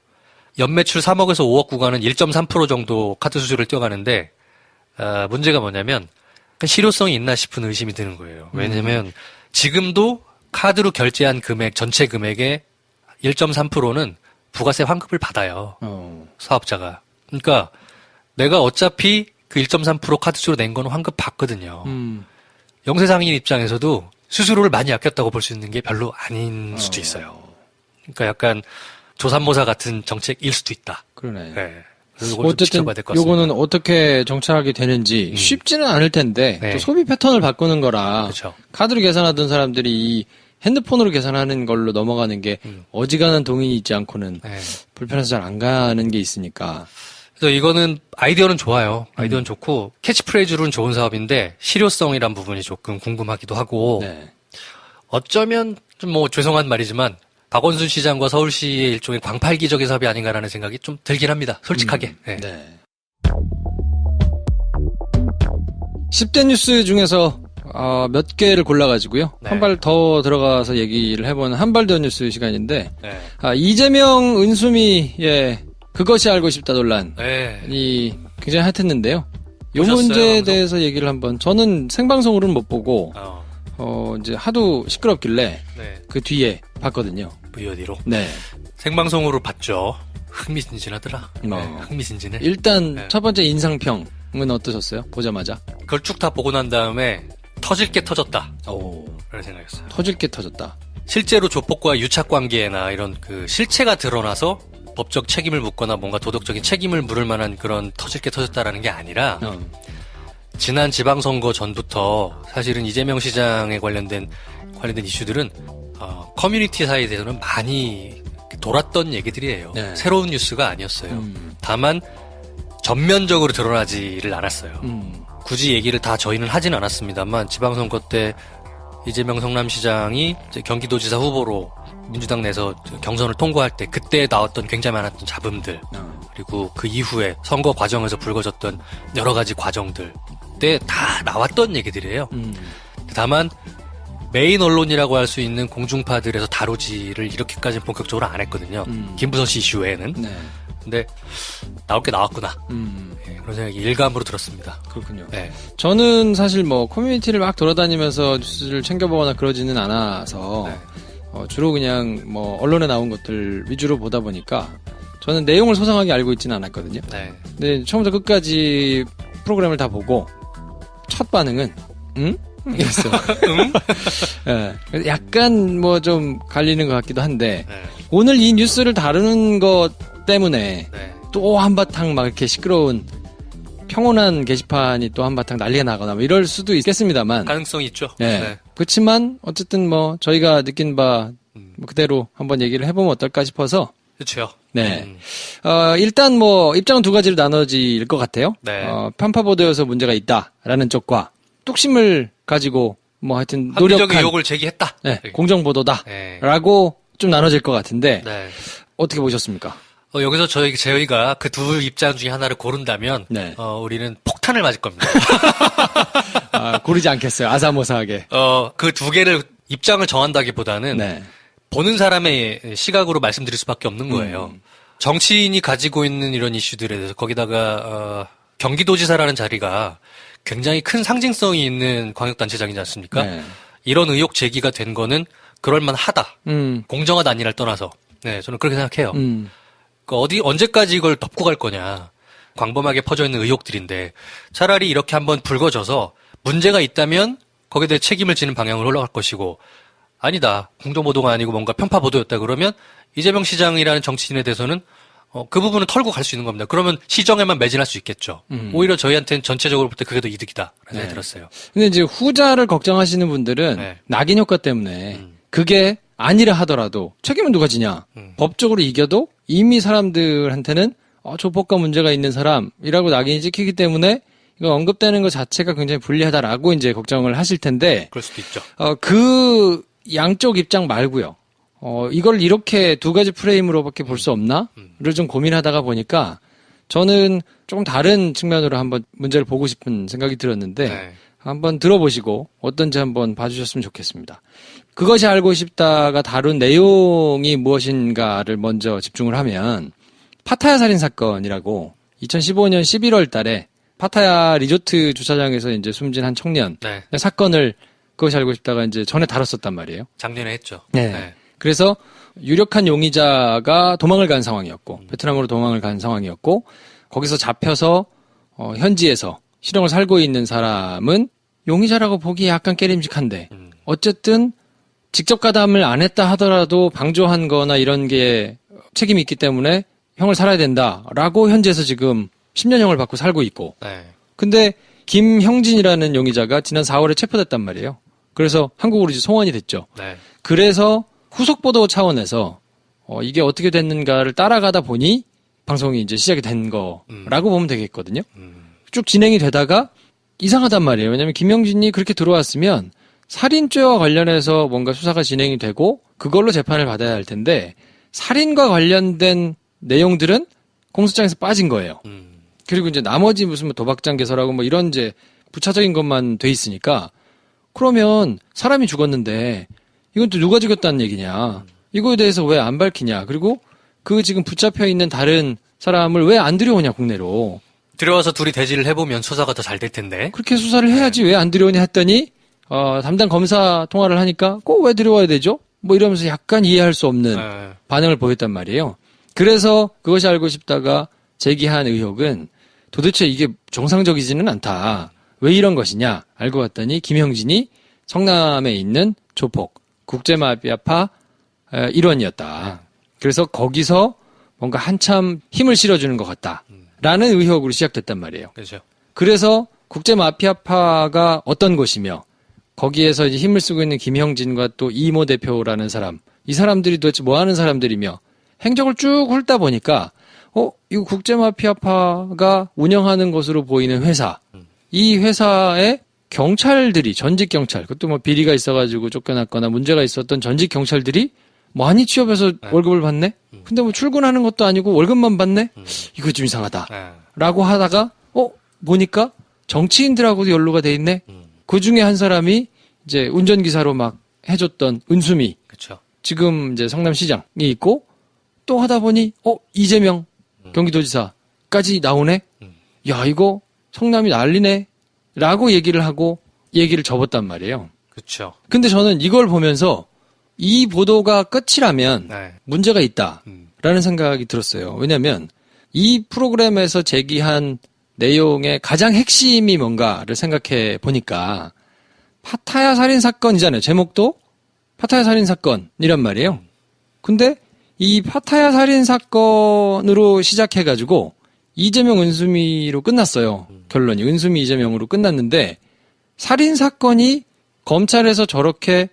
연매출 3억에서 5억 구간은 1.3% 정도 카드 수수료를 떼어가는데 문제가 뭐냐면 실효성이 있나 싶은 의심이 드는 거예요. 왜냐면 지금도 카드로 결제한 금액 전체 금액의 1.3%는 부가세 환급을 받아요. 사업자가. 그러니까 내가 어차피 그 1.3% 카드 수수료 낸 거는 환급 받거든요. 영세상인 입장에서도 수수료를 많이 아꼈다고 볼 수 있는 게 별로 아닌 수도 있어요. 그러니까 약간 조삼모사 같은 정책일 수도 있다. 그러네. 네. 어쨌든 요거는 어떻게 정착하게 되는지 쉽지는 않을 텐데 네. 또 소비 패턴을 바꾸는 거라 그렇죠. 카드로 계산하던 사람들이 이 핸드폰으로 계산하는 걸로 넘어가는 게 어지간한 동인이 있지 않고는 네. 불편해서 잘 안 가는 게 있으니까. 그래서 이거는 아이디어는 좋아요. 아이디어는 좋고 캐치프레이즈로는 좋은 사업인데 실효성이란 부분이 조금 궁금하기도 하고 네. 어쩌면 좀 뭐 죄송한 말이지만 박원순 시장과 서울시의 일종의 광팔기적인 사업이 아닌가라는 생각이 좀 들긴 합니다. 솔직하게. 네. 네. 10대 뉴스 중에서 몇 개를 골라가지고요. 네. 한 발 더 들어가서 얘기를 해보는 한 발 더 뉴스 시간인데 네. 이재명 은수미의 그것이 알고 싶다 논란이 네. 굉장히 핫했는데요. 이 문제에 대해서 얘기를 한번 저는 생방송으로는 못 보고 이제 하도 시끄럽길래 네. 그 뒤에 봤거든요. VOD로? 네. 생방송으로 봤죠. 흥미진진하더라. 네, 흥미진진해. 일단 네. 첫 번째 인상평은 어떠셨어요? 보자마자? 그걸 쭉 다 보고 난 다음에 터질 게 터졌다. 라는 생각이었어요. 터질 게 터졌다. 실제로 조폭과 유착관계나 이런 그 실체가 드러나서 법적 책임을 묻거나 뭔가 도덕적인 책임을 물을 만한 그런 터질 게 터졌다라는 게 아니라 지난 지방선거 전부터 사실은 이재명 시장에 관련된 이슈들은 커뮤니티 사이에서는 많이 돌았던 얘기들이에요. 네. 새로운 뉴스가 아니었어요. 다만 전면적으로 드러나지를 않았어요. 굳이 얘기를 다 저희는 하진 않았습니다만 지방선거 때 이재명 성남시장이 경기도지사 후보로 민주당 내에서 경선을 통과할 때 그때 나왔던 굉장히 많았던 잡음들 그리고 그 이후에 선거 과정에서 불거졌던 여러 가지 과정들 때 다 나왔던 얘기들이에요. 다만 메인 언론이라고 할 수 있는 공중파들에서 다루지를 이렇게까지는 본격적으로 안 했거든요. 김부선 씨 이슈 외에는. 네. 근데 나올 게 나왔구나. 네, 그런 생각이 일감으로 들었습니다. 그렇군요. 네. 저는 사실 뭐 커뮤니티를 막 돌아다니면서 뉴스를 챙겨보거나 그러지는 않아서 네. 주로 그냥 뭐 언론에 나온 것들 위주로 보다 보니까 저는 내용을 소상하게 알고 있지는 않았거든요. 네. 근데 처음부터 끝까지 프로그램을 다 보고 첫 반응은 이랬어. 네. 약간 뭐 좀 갈리는 것 같기도 한데 네. 오늘 이 뉴스를 다루는 것 때문에 네. 또 한바탕 막 이렇게 시끄러운 평온한 게시판이 또 한바탕 난리가 나거나 뭐 이럴 수도 있겠습니다만 가능성이 있죠. 네. 네. 그렇지만 어쨌든 뭐 저희가 느낀 바 뭐 그대로 한번 얘기를 해보면 어떨까 싶어서 그렇죠. 네. 일단 뭐 입장은 두 가지로 나눠질 것 같아요. 네. 편파 보도여서 문제가 있다라는 쪽과 뚝심을 가지고 뭐 하여튼 합리적인 의혹을 제기했다. 네. 공정 보도다라고 네. 좀 나눠질 것 같은데 네. 어떻게 보셨습니까? 여기서 저희가 그 두 입장 중에 하나를 고른다면 네. 우리는 폭탄을 맞을 겁니다. 고르지 않겠어요. 아사모사하게. 그 두 개를 입장을 정한다기보다는 네. 보는 사람의 시각으로 말씀드릴 수밖에 없는 거예요. 정치인이 가지고 있는 이런 이슈들에 대해서 거기다가 경기도지사라는 자리가 굉장히 큰 상징성이 있는 광역단체장이지 않습니까? 네. 이런 의혹 제기가 된 거는 그럴만하다. 공정하다 아니냐를 떠나서 네 저는 그렇게 생각해요. 언제까지 이걸 덮고 갈 거냐. 광범하게 퍼져 있는 의혹들인데 차라리 이렇게 한번 불거져서 문제가 있다면 거기에 대해 책임을 지는 방향으로 올라갈 것이고 아니다. 공정보도가 아니고 뭔가 편파보도였다 그러면 이재명 시장이라는 정치인에 대해서는 그 부분은 털고 갈 수 있는 겁니다. 그러면 시정에만 매진할 수 있겠죠. 오히려 저희한테는 전체적으로 볼 때 그게 더 이득이다. 라는 생각이 들었어요. 근데 이제 후자를 걱정하시는 분들은 네. 낙인 효과 때문에 그게 아니라 하더라도 책임은 누가 지냐. 법적으로 이겨도 이미 사람들한테는 조폭과 문제가 있는 사람이라고 낙인이 찍히기 때문에 이거 언급되는 것 자체가 굉장히 불리하다라고 이제 걱정을 하실 텐데. 그럴 수도 있죠. 그 양쪽 입장 말고요. 이걸 이렇게 두 가지 프레임으로밖에 볼 수 없나?를 좀 고민하다가 보니까 저는 조금 다른 측면으로 한번 문제를 보고 싶은 생각이 들었는데 네. 한번 들어보시고 어떤지 한번 봐주셨으면 좋겠습니다. 그것이 알고 싶다가 다룬 내용이 무엇인가를 먼저 집중을 하면 파타야 살인 사건이라고 2015년 11월 달에 파타야 리조트 주차장에서 이제 숨진 한 청년 네. 사건을 그것이 알고 싶다가 이제 전에 다뤘었단 말이에요. 작년에 했죠. 네. 네. 그래서 유력한 용의자가 도망을 간 상황이었고 베트남으로 도망을 간 상황이었고 거기서 잡혀서 현지에서 실형을 살고 있는 사람은 용의자라고 보기 약간 깨림직한데 어쨌든 직접 가담을 안 했다 하더라도 방조한 거나 이런 게 책임이 있기 때문에 형을 살아야 된다라고 현지에서 지금 10년형을 받고 살고 있고 네. 근데 김형진이라는 용의자가 지난 4월에 체포됐단 말이에요. 그래서 한국으로 이제 송환이 됐죠. 네. 그래서 후속 보도 차원에서 이게 어떻게 됐는가를 따라가다 보니 방송이 이제 시작이 된 거라고 보면 되겠거든요. 쭉 진행이 되다가 이상하단 말이에요. 왜냐하면 김형진이 그렇게 들어왔으면 살인죄와 관련해서 뭔가 수사가 진행이 되고 그걸로 재판을 받아야 할 텐데 살인과 관련된 내용들은 공소장에서 빠진 거예요. 그리고 이제 나머지 무슨 도박장 개설하고 뭐 이런 이제 부차적인 것만 돼 있으니까 그러면 사람이 죽었는데 이건 또 누가 죽였다는 얘기냐. 이거에 대해서 왜 안 밝히냐. 그리고 그 지금 붙잡혀 있는 다른 사람을 왜 안 들여오냐 국내로. 들어와서 둘이 대지를 해보면 수사가 더 잘 될 텐데. 그렇게 수사를 해야지 왜 안 들여오냐 했더니 담당 검사 통화를 하니까 꼭 왜 들여와야 되죠? 뭐 이러면서 약간 이해할 수 없는 반응을 보였단 말이에요. 그래서 그것이 알고 싶다가 제기한 의혹은 도대체 이게 정상적이지는 않다. 왜 이런 것이냐 알고 봤더니 김형진이 성남에 있는 조폭 국제마피아파 일원이었다. 그래서 거기서 뭔가 한참 힘을 실어주는 것 같다라는 의혹으로 시작됐단 말이에요. 그렇죠. 그래서 국제마피아파가 어떤 곳이며 거기에서 이제 힘을 쓰고 있는 김형진과 또 이모 대표라는 사람, 이 사람들이 도대체 뭐 하는 사람들이며 행적을 쭉 훑다 보니까 이거 국제마피아파가 운영하는 것으로 보이는 회사, 이 회사에 경찰들이 전직 경찰, 그것도 뭐 비리가 있어가지고 쫓겨났거나 문제가 있었던 전직 경찰들이 많이 취업해서 월급을 받네? 근데 뭐 출근하는 것도 아니고 월급만 받네? 이거 좀 이상하다. 라고 하다가 보니까 정치인들하고도 연루가 돼 있네? 그 중에 한 사람이 이제 운전기사로 막 해줬던 은수미. 그쵸. 지금 이제 성남시장이 있고 또 하다 보니 이재명 경기도지사까지 나오네? 야, 이거 성남이 난리네? 라고 얘기를 하고 얘기를 접었단 말이에요. 그렇죠. 근데 저는 이걸 보면서 이 보도가 끝이라면 문제가 있다라는 생각이 들었어요. 왜냐하면 이 프로그램에서 제기한 내용의 가장 핵심이 뭔가를 생각해 보니까 파타야 살인 사건이잖아요. 제목도 파타야 살인 사건이란 말이에요. 근데 이 파타야 살인 사건으로 시작해가지고 이재명 은수미로 끝났어요. 결론이 은수미 이재명으로 끝났는데 살인 사건이 검찰에서 저렇게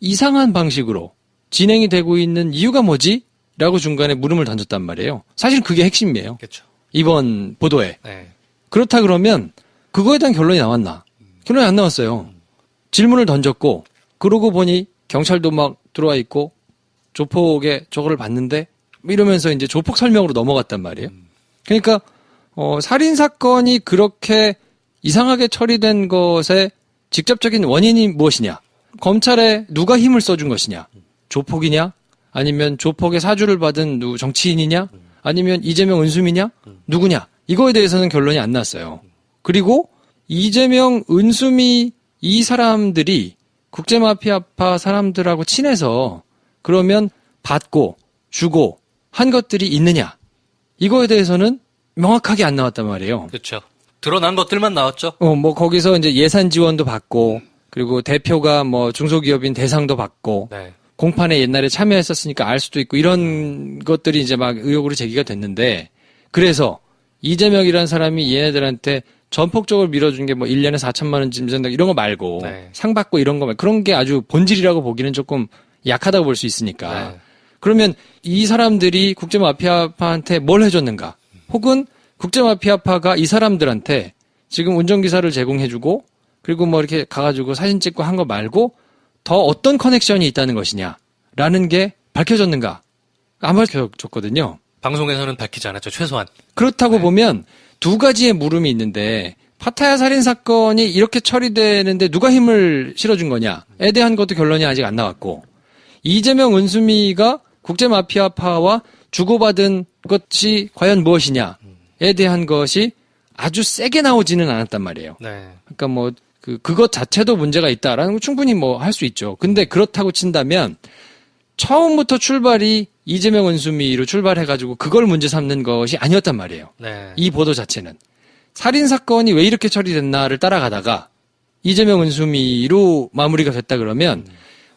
이상한 방식으로 진행이 되고 있는 이유가 뭐지? 라고 중간에 물음을 던졌단 말이에요. 사실 그게 핵심이에요. 그렇죠. 이번 보도에. 네. 그렇다 그러면 그거에 대한 결론이 나왔나? 결론이 안 나왔어요. 질문을 던졌고 그러고 보니 경찰도 막 들어와 있고 조폭의 저거를 봤는데 이러면서 이제 조폭 설명으로 넘어갔단 말이에요. 그러니까 살인 사건이 그렇게 이상하게 처리된 것의 직접적인 원인이 무엇이냐? 검찰에 누가 힘을 써준 것이냐? 조폭이냐? 아니면 조폭의 사주를 받은 정치인이냐? 아니면 이재명 은수미냐? 누구냐? 이거에 대해서는 결론이 안 났어요. 그리고 이재명 은수미 이 사람들이 국제마피아파 사람들하고 친해서 그러면 받고 주고 한 것들이 있느냐? 이거에 대해서는 명확하게 안 나왔단 말이에요. 그렇죠. 드러난 것들만 나왔죠. 뭐 거기서 이제 예산 지원도 받고 그리고 대표가 뭐 중소기업인 대상도 받고 네. 공판에 옛날에 참여했었으니까 알 수도 있고 이런 것들이 이제 막 의혹으로 제기가 됐는데 그래서 이재명이라는 사람이 얘네들한테 전폭적으로 밀어준 게 뭐 1년에 4천만 원 짐작다 이런 거 말고 네. 상 받고 이런 거 말고 그런 게 아주 본질이라고 보기는 조금 약하다고 볼 수 있으니까 네. 그러면 이 사람들이 국제마피아파한테 뭘 해줬는가 혹은 국제마피아파가 이 사람들한테 지금 운전기사를 제공해주고 그리고 뭐 이렇게 가가지고 사진 찍고 한 거 말고 더 어떤 커넥션이 있다는 것이냐라는 게 밝혀졌는가? 안 밝혀졌거든요. 방송에서는 밝히지 않았죠. 최소한. 그렇다고 보면 두 가지의 물음이 있는데 파타야 살인 사건이 이렇게 처리되는데 누가 힘을 실어준 거냐에 대한 것도 결론이 아직 안 나왔고 이재명 은수미가 국제마피아파와 주고받은 것이 과연 무엇이냐에 대한 것이 아주 세게 나오지는 않았단 말이에요. 네. 그러니까 뭐 그것 자체도 문제가 있다라는 거 충분히 뭐 할 수 있죠. 근데 그렇다고 친다면 처음부터 출발이 이재명 은수미로 출발해가지고 그걸 문제 삼는 것이 아니었단 말이에요. 네. 이 보도 자체는. 살인 사건이 왜 이렇게 처리됐나를 따라가다가 이재명 은수미로 마무리가 됐다 그러면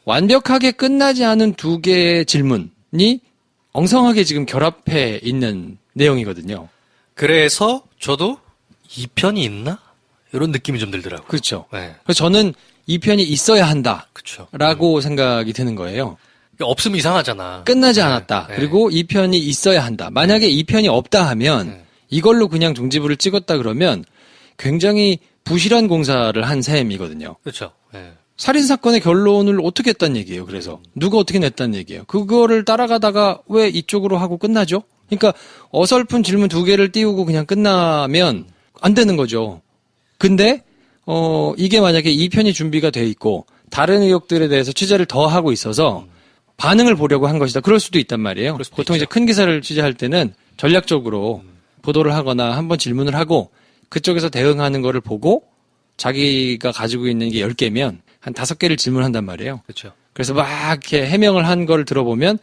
완벽하게 끝나지 않은 두 개의 질문이 엉성하게 지금 결합해 있는 내용이거든요. 그래서 저도 2편이 있나? 이런 느낌이 좀 들더라고요. 그렇죠. 네. 그래서 저는 이 편이 있어야 한다. 그렇죠. 라고 생각이 드는 거예요. 없으면 이상하잖아. 끝나지 않았다. 네. 그리고 이 편이 있어야 한다. 만약에 이 편이 없다 하면 이걸로 그냥 종지부를 찍었다 그러면 굉장히 부실한 공사를 한 셈이거든요. 그렇죠. 네. 살인사건의 결론을 어떻게 했단 얘기예요. 그래서 누가 어떻게 냈단 얘기예요. 그거를 따라가다가 왜 이쪽으로 하고 끝나죠? 그러니까 어설픈 질문 두 개를 띄우고 그냥 끝나면 안 되는 거죠. 근데 이게 만약에 이 편이 준비가 돼 있고 다른 의혹들에 대해서 취재를 더 하고 있어서 반응을 보려고 한 것이다. 그럴 수도 있단 말이에요. 보통 이제 큰 기사를 취재할 때는 전략적으로 보도를 하거나 한번 질문을 하고 그쪽에서 대응하는 거를 보고 자기가 가지고 있는 게 10개면 한 5개를 질문한단 말이에요. 그렇죠. 그래서 막 이렇게 해명을 한 걸 들어보면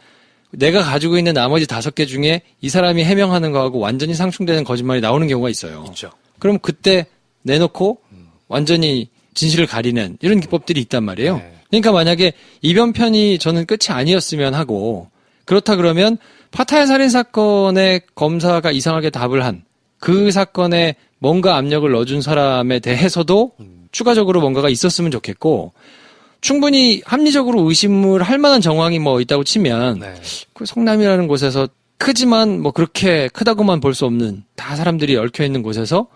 내가 가지고 있는 나머지 5개 중에 이 사람이 해명하는 거하고 완전히 상충되는 거짓말이 나오는 경우가 있어요. 있죠. 그럼 그때 내놓고 완전히 진실을 가리는 이런 기법들이 있단 말이에요. 네. 그러니까 만약에 이번 편이 저는 끝이 아니었으면 하고 그렇다 그러면 파타야 살인 사건의 검사가 이상하게 답을 한 그 사건에 뭔가 압력을 넣어준 사람에 대해서도 추가적으로 뭔가가 있었으면 좋겠고 충분히 합리적으로 의심을 할 만한 정황이 뭐 있다고 치면 네. 그 성남이라는 곳에서 크지만 뭐 그렇게 크다고만 볼 수 없는 다 사람들이 얽혀 있는 곳에서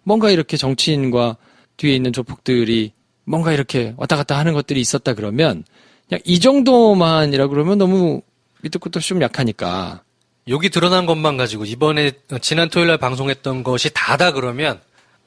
뭔가 이렇게 정치인과 뒤에 있는 조폭들이 뭔가 이렇게 왔다 갔다 하는 것들이 있었다 그러면 그냥 이 정도만이라 그러면 너무 밑도 끝도 없이 좀 약하니까. 여기 드러난 것만 가지고 이번에 지난 토요일 날 방송했던 것이 다다 그러면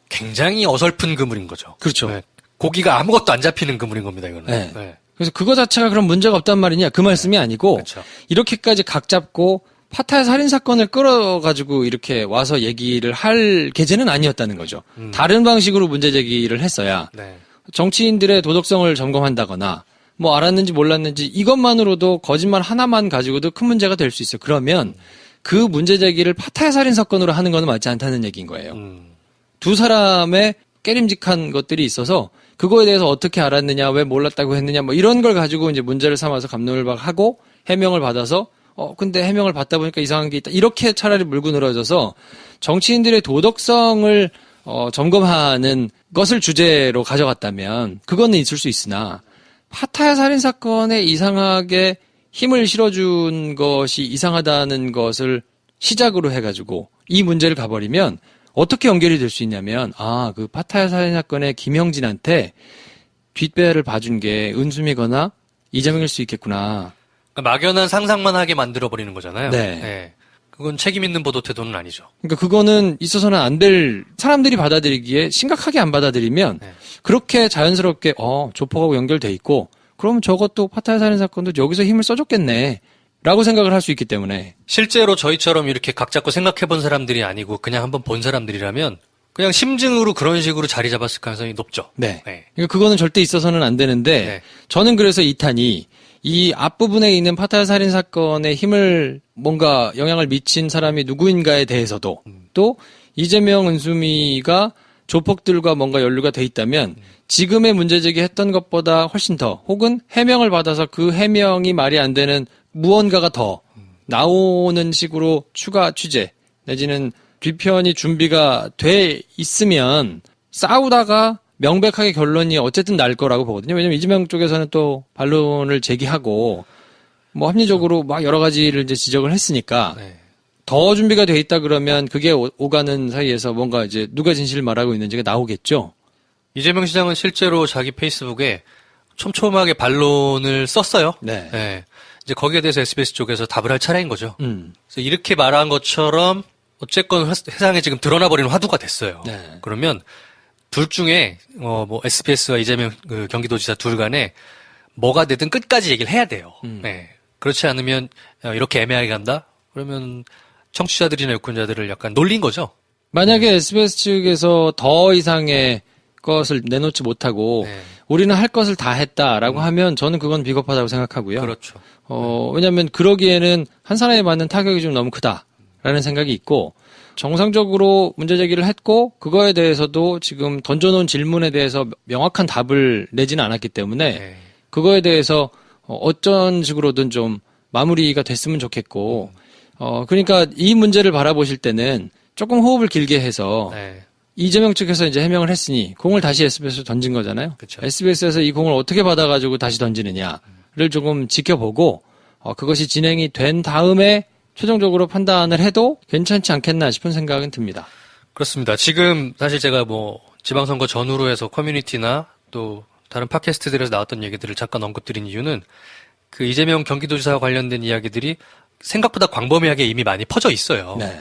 굉장히 어설픈 그물인 거죠. 그렇죠. 네. 고기가 아무것도 안 잡히는 그물인 겁니다, 이거는. 네. 네. 그래서 그거 자체가 그런 문제가 없단 말이냐 그 말씀이 아니고 그렇죠. 이렇게까지 각 잡고 파타야 살인 사건을 끌어가지고 이렇게 와서 얘기를 할 계제는 아니었다는 거죠. 다른 방식으로 문제 제기를 했어야 네. 정치인들의 도덕성을 점검한다거나 뭐 알았는지 몰랐는지 이것만으로도 거짓말 하나만 가지고도 큰 문제가 될 수 있어요. 그러면 그 문제 제기를 파타야 살인 사건으로 하는 건 맞지 않다는 얘기인 거예요. 두 사람의 깨림직한 것들이 있어서 그거에 대해서 어떻게 알았느냐, 왜 몰랐다고 했느냐, 뭐 이런 걸 가지고 이제 문제를 삼아서 갑론을박하고 해명을 받아서 근데 해명을 받다 보니까 이상한 게 있다. 이렇게 차라리 물고 늘어져서 정치인들의 도덕성을 점검하는 것을 주제로 가져갔다면 그거는 있을 수 있으나 파타야 살인 사건에 이상하게 힘을 실어준 것이 이상하다는 것을 시작으로 해가지고 이 문제를 가버리면 어떻게 연결이 될 수 있냐면 그 파타야 살인 사건의 김형진한테 뒷배를 봐준 게 은수미거나 이재명일 수 있겠구나. 그러니까 막연한 상상만 하게 만들어버리는 거잖아요. 네. 네. 그건 책임 있는 보도 태도는 아니죠. 그러니까 그거는 있어서는 안 될 사람들이 받아들이기에 심각하게 안 받아들이면 네. 그렇게 자연스럽게 조폭하고 연결돼 있고 그러면 저것도 파타야 살인 사건도 여기서 힘을 써줬겠네 라고 생각을 할 수 있기 때문에 실제로 저희처럼 이렇게 각 잡고 생각해본 사람들이 아니고 그냥 한번 본 사람들이라면 그냥 심증으로 그런 식으로 자리 잡았을 가능성이 높죠. 네. 네. 그러니까 그거는 절대 있어서는 안 되는데 네. 저는 그래서 이 탄이 이 앞부분에 있는 파타야 살인 사건에 힘을 뭔가 영향을 미친 사람이 누구인가에 대해서도 또 이재명 은수미가 조폭들과 뭔가 연루가 돼 있다면 지금의 문제 제기했던 것보다 훨씬 더 혹은 해명을 받아서 그 해명이 말이 안 되는 무언가가 더 나오는 식으로 추가 취재 내지는 뒤편이 준비가 돼 있으면 싸우다가 명백하게 결론이 어쨌든 날 거라고 보거든요. 왜냐면 이재명 쪽에서는 또 반론을 제기하고 뭐 합리적으로 막 여러 가지를 이제 지적을 했으니까 네. 더 준비가 돼 있다 그러면 그게 오가는 사이에서 뭔가 이제 누가 진실을 말하고 있는지가 나오겠죠. 이재명 시장은 실제로 자기 페이스북에 촘촘하게 반론을 썼어요. 네. 네. 이제 거기에 대해서 SBS 쪽에서 답을 할 차례인 거죠. 그래서 이렇게 말한 것처럼 어쨌건 세상에 지금 드러나 버리는 화두가 됐어요. 네. 그러면 둘 중에 뭐 SBS와 이재명 그 경기도지사 둘 간에 뭐가 되든 끝까지 얘기를 해야 돼요. 네. 그렇지 않으면 이렇게 애매하게 간다? 그러면 청취자들이나 유권자들을 약간 놀린 거죠. 만약에 SBS 측에서 더 이상의 것을 내놓지 못하고 네. 우리는 할 것을 다 했다라고 하면 저는 그건 비겁하다고 생각하고요. 그렇죠. 왜냐하면 그러기에는 한 사람에 맞는 타격이 좀 너무 크다라는 생각이 있고 정상적으로 문제 제기를 했고 그거에 대해서도 지금 던져놓은 질문에 대해서 명확한 답을 내지는 않았기 때문에 네. 그거에 대해서 어쩐 식으로든 좀 마무리가 됐으면 좋겠고 그러니까 이 문제를 바라보실 때는 조금 호흡을 길게 해서 네. 이재명 측에서 이제 해명을 했으니 공을 다시 SBS로 던진 거잖아요. 그쵸. SBS에서 이 공을 어떻게 받아가지고 다시 던지느냐를 조금 지켜보고 그것이 진행이 된 다음에 최종적으로 판단을 해도 괜찮지 않겠나 싶은 생각은 듭니다. 그렇습니다. 지금 사실 제가 뭐 지방선거 전후로 해서 커뮤니티나 또 다른 팟캐스트들에서 나왔던 얘기들을 잠깐 언급드린 이유는 그 이재명 경기도지사와 관련된 이야기들이 생각보다 광범위하게 이미 많이 퍼져 있어요. 네.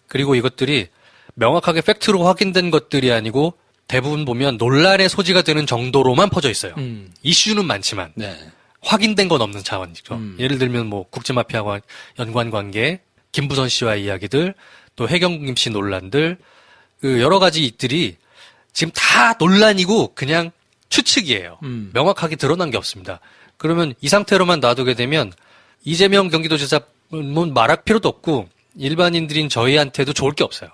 그리고 이것들이 명확하게 팩트로 확인된 것들이 아니고 대부분 보면 논란의 소지가 되는 정도로만 퍼져 있어요. 이슈는 많지만 네. 확인된 건 없는 차원이죠. 예를 들면 뭐 국제마피아와 연관 관계, 김부선 씨와의 이야기들, 또 해경김 씨 논란들, 그 여러 가지 일들이 지금 다 논란이고 그냥 추측이에요. 명확하게 드러난 게 없습니다. 그러면 이 상태로만 놔두게 되면 이재명 경기도지사는 말할 필요도 없고 일반인들인 저희한테도 좋을 게 없어요.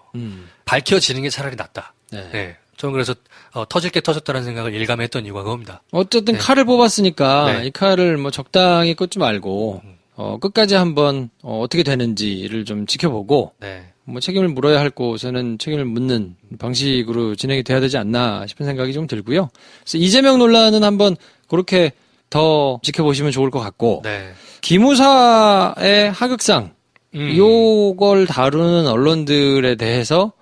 밝혀지는 게 차라리 낫다. 네. 네. 저는 그래서 터질 게 터졌다는 생각을 일감했던 이유가 그겁니다. 어쨌든 네. 칼을 뽑았으니까 네. 이 칼을 뭐 적당히 꽂지 말고 끝까지 한번 어떻게 되는지를 좀 지켜보고 네. 뭐 책임을 물어야 할 곳에는 책임을 묻는 방식으로 진행이 돼야 되지 않나 싶은 생각이 좀 들고요. 그래서 이재명 논란은 한번 그렇게 더 지켜보시면 좋을 것 같고 네. 기무사의 하극상 요걸 다루는 언론들에 대해서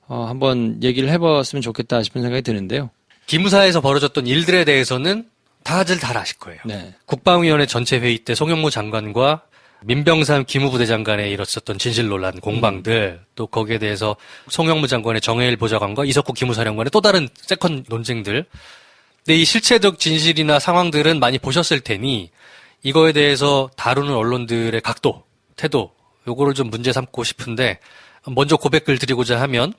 한번 얘기를 해봤으면 좋겠다 싶은 생각이 드는데요. 기무사에서 벌어졌던 일들에 대해서는 다들 잘 아실 거예요. 네. 국방위원회 전체 회의 때 송영무 장관과 민병삼 기무부대장 간에 일었었던 진실 논란 공방들, 또 거기에 대해서 송영무 장관의 정해일 보좌관과 이석구 기무사령관의 또 다른 세컨 논쟁들. 근데 이 실체적 진실이나 상황들은 많이 보셨을 테니 이거에 대해서 다루는 언론들의 각도, 태도, 요거를 좀 문제 삼고 싶은데 먼저 고백을 드리고자 하면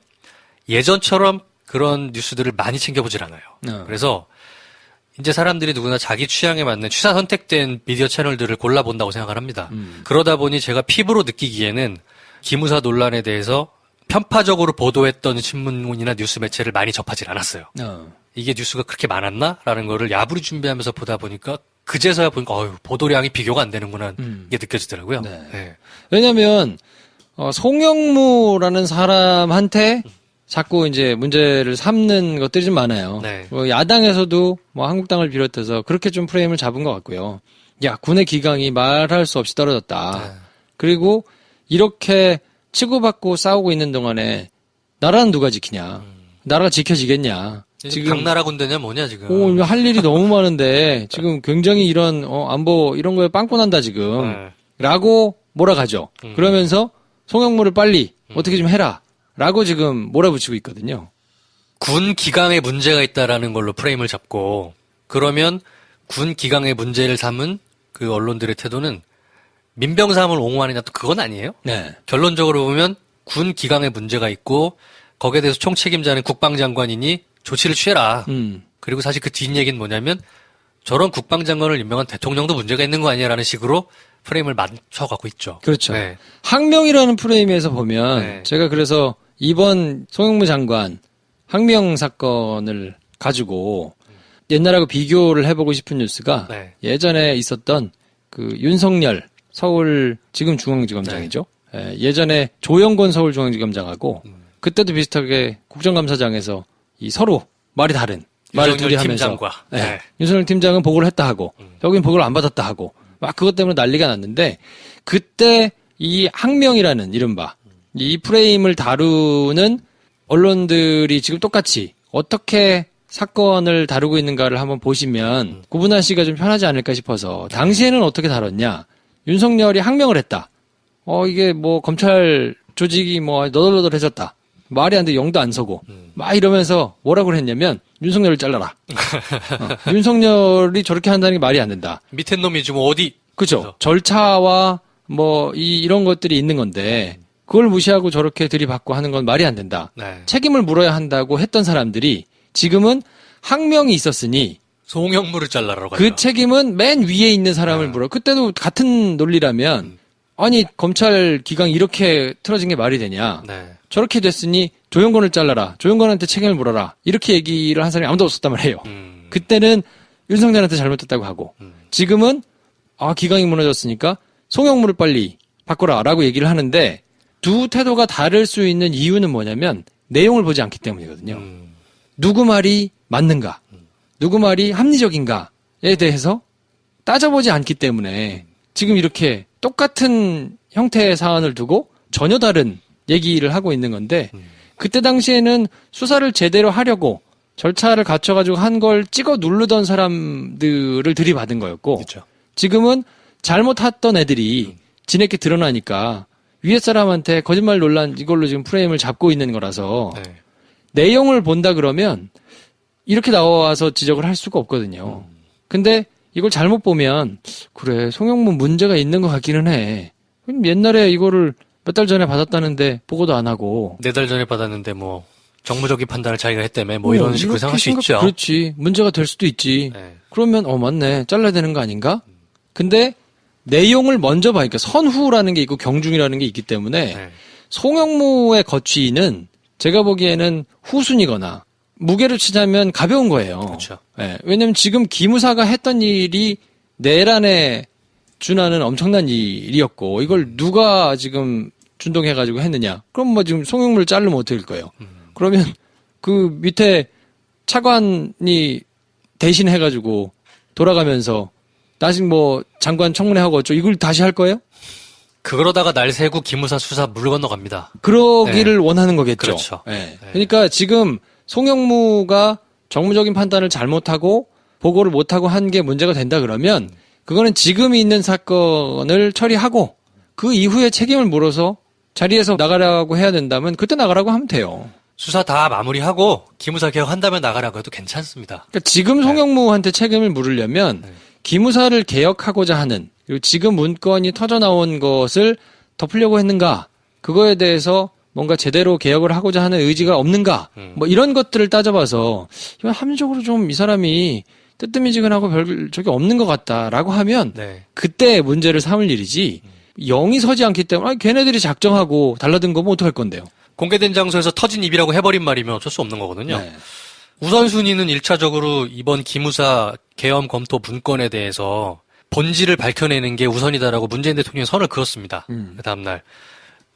예전처럼 그런 뉴스들을 많이 챙겨보질 않아요. 그래서 이제 사람들이 누구나 자기 취향에 맞는 취사 선택된 미디어 채널들을 골라본다고 생각을 합니다. 그러다 보니 제가 피부로 느끼기에는 기무사 논란에 대해서 편파적으로 보도했던 신문이나 뉴스 매체를 많이 접하질 않았어요. 이게 뉴스가 그렇게 많았나? 라는 거를 야부리 준비하면서 보다 보니까 그제서야 보니까 보도량이 비교가 안 되는구나 이게 느껴지더라고요. 네. 네. 왜냐하면 송영무라는 사람한테 자꾸 이제 문제를 삼는 것들이 좀 많아요. 네. 야당에서도 뭐 한국당을 비롯해서 그렇게 좀 프레임을 잡은 것 같고요. 야, 군의 기강이 말할 수 없이 떨어졌다. 네. 그리고 이렇게 치고받고 싸우고 있는 동안에 나라는 누가 지키냐? 나라가 지켜지겠냐? 지금 당나라 군대냐 뭐냐 지금. 할 일이 너무 많은데 지금 굉장히 이런 안보 이런 거에 빵꾸 난다 지금. 네. 라고 몰아가죠. 그러면서 송영무를 빨리 어떻게 좀 해라. 라고 지금 몰아붙이고 있거든요. 군 기강에 문제가 있다라는 걸로 프레임을 잡고 그러면 군 기강에 문제를 삼은 그 언론들의 태도는 민병사함을 옹호하느냐 또 그건 아니에요. 네. 결론적으로 보면 군 기강에 문제가 있고 거기에 대해서 총책임자는 국방장관이니 조치를 취해라. 그리고 사실 그 뒷얘기는 뭐냐면 저런 국방장관을 임명한 대통령도 문제가 있는 거 아니야라는 식으로 프레임을 맞춰가고 있죠. 그렇죠. 네. 항명이라는 프레임에서 보면 네. 제가 그래서 이번 송영무 장관 항명 사건을 가지고 옛날하고 비교를 해보고 싶은 뉴스가 네. 예전에 있었던 그 윤석열 서울 지금 중앙지검장이죠. 네. 예전에 조영권 서울중앙지검장하고 그때도 비슷하게 국정감사장에서 이 서로 말이 다른 말을 둘이 하면서 팀장과 네. 윤석열 팀장은 보고를 했다 하고 여긴 보고를 안 받았다 하고 막 그것 때문에 난리가 났는데 그때 이 항명이라는 이른바 이 프레임을 다루는 언론들이 지금 똑같이 어떻게 사건을 다루고 있는가를 한번 보시면 구분하시기가 좀 편하지 않을까 싶어서 당시에는 어떻게 다뤘냐. 윤석열이 항명을 했다. 이게 뭐 검찰 조직이 뭐 너덜너덜해졌다. 말이 안 돼, 영도 안 서고. 막 이러면서 뭐라고 했냐면 윤석열을 잘라라. 윤석열이 저렇게 한다는 게 말이 안 된다. 밑에 놈이 지금 어디? 그죠. 그래서. 절차와 뭐 이런 것들이 있는 건데 그걸 무시하고 저렇게 들이받고 하는 건 말이 안 된다. 네. 책임을 물어야 한다고 했던 사람들이 지금은 항명이 있었으니 송영무를 잘라라고 그 하죠. 책임은 맨 위에 있는 사람을 물어. 그때도 같은 논리라면 아니 검찰 기강이 이렇게 틀어진 게 말이 되냐. 네. 저렇게 됐으니 조영권을 잘라라. 조영권한테 책임을 물어라. 이렇게 얘기를 한 사람이 아무도 없었단 말이에요. 그때는 윤석열한테 잘못했다고 하고 지금은 기강이 무너졌으니까 송영무를 빨리 바꿔라라고 얘기를 하는데 두 태도가 다를 수 있는 이유는 뭐냐면 내용을 보지 않기 때문이거든요. 누구 말이 맞는가? 누구 말이 합리적인가에 대해서 따져보지 않기 때문에 지금 이렇게 똑같은 형태의 사안을 두고 전혀 다른 얘기를 하고 있는 건데 그때 당시에는 수사를 제대로 하려고 절차를 갖춰가지고 한 걸 찍어 누르던 사람들을 들이받은 거였고 그렇죠. 지금은 잘못했던 애들이 지네께 드러나니까 위에 사람한테 거짓말 논란 이걸로 지금 프레임을 잡고 있는 거라서 네. 내용을 본다 그러면 이렇게 나와서 지적을 할 수가 없거든요. 근데 이걸 잘못 보면 그래 송영무 문제가 있는 것 같기는 해. 옛날에 이거를 몇 달 전에 받았다는데 보고도 안 하고 4달 전에 받았는데 뭐 정무적인 판단을 자기가 했다며 뭐 이런 식으로 생각할 수 있죠. 그렇지. 문제가 될 수도 있지. 네. 그러면 맞네. 잘라야 되는 거 아닌가? 근데 내용을 먼저 봐. 그러니까 선후라는 게 있고 경중이라는 게 있기 때문에 네. 송영무의 거취는 제가 보기에는 후순이거나 무게를 치자면 가벼운 거예요. 그렇죠. 예, 왜냐면 지금 기무사가 했던 일이 내란에 준하는 엄청난 일이었고 이걸 누가 지금 준동해가지고 했느냐. 그럼 뭐 지금 송영무를 자르면 어떻게 될 거예요. 그러면 그 밑에 차관이 대신해가지고 돌아가면서 다시 뭐 장관 청문회하고 어쩌고 이걸 다시 할 거예요? 그러다가 날 새고 기무사 수사 물 건너갑니다. 그러기를 원하는 거겠죠. 그렇죠. 예. 네. 그러니까 지금 송영무가 정무적인 판단을 잘못하고 보고를 못하고 한 게 문제가 된다 그러면 그거는 지금 있는 사건을 처리하고 그 이후에 책임을 물어서 자리에서 나가라고 해야 된다면 그때 나가라고 하면 돼요. 수사 다 마무리하고 기무사 개혁한다면 나가라고 해도 괜찮습니다. 그러니까 지금 송영무한테 책임을 물으려면 기무사를 개혁하고자 하는 그리고 지금 문건이 터져 나온 것을 덮으려고 했는가 그거에 대해서 뭔가 제대로 개혁을 하고자 하는 의지가 없는가 뭐 이런 것들을 따져봐서 이건 합리적으로 좀 이 사람이 뜨뜨미지근하고 별 적이 없는 것 같다라고 하면 네. 그때 문제를 삼을 일이지 영이 서지 않기 때문에 걔네들이 작정하고 달라든 거면 어떡할 건데요. 공개된 장소에서 터진 입이라고 해버린 말이면 어쩔 수 없는 거거든요. 네. 우선순위는 1차적으로 이번 기무사 계엄 검토 문건에 대해서 본질을 밝혀내는 게 우선이다라고 문재인 대통령이 선을 그었습니다. 그 다음날.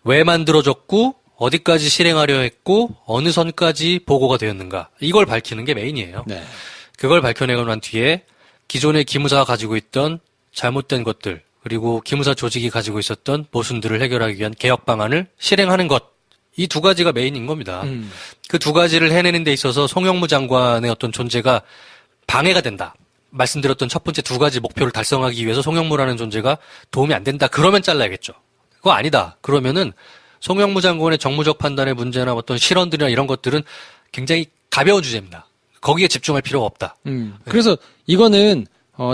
왜 만들어졌고 어디까지 실행하려 했고 어느 선까지 보고가 되었는가. 이걸 밝히는 게 메인이에요. 네. 그걸 밝혀내고 난 뒤에 기존의 기무사가 가지고 있던 잘못된 것들 그리고 기무사 조직이 가지고 있었던 모순들을 해결하기 위한 개혁 방안을 실행하는 것. 이 두 가지가 메인인 겁니다. 그 두 가지를 해내는 데 있어서 송영무 장관의 어떤 존재가 방해가 된다. 말씀드렸던 첫 번째 두 가지 목표를 달성하기 위해서 송영무라는 존재가 도움이 안 된다. 그러면 잘라야겠죠. 그거 아니다. 그러면은 송영무 장관의 정무적 판단의 문제나 어떤 실언들이나 이런 것들은 굉장히 가벼운 주제입니다. 거기에 집중할 필요가 없다. 그래서 이거는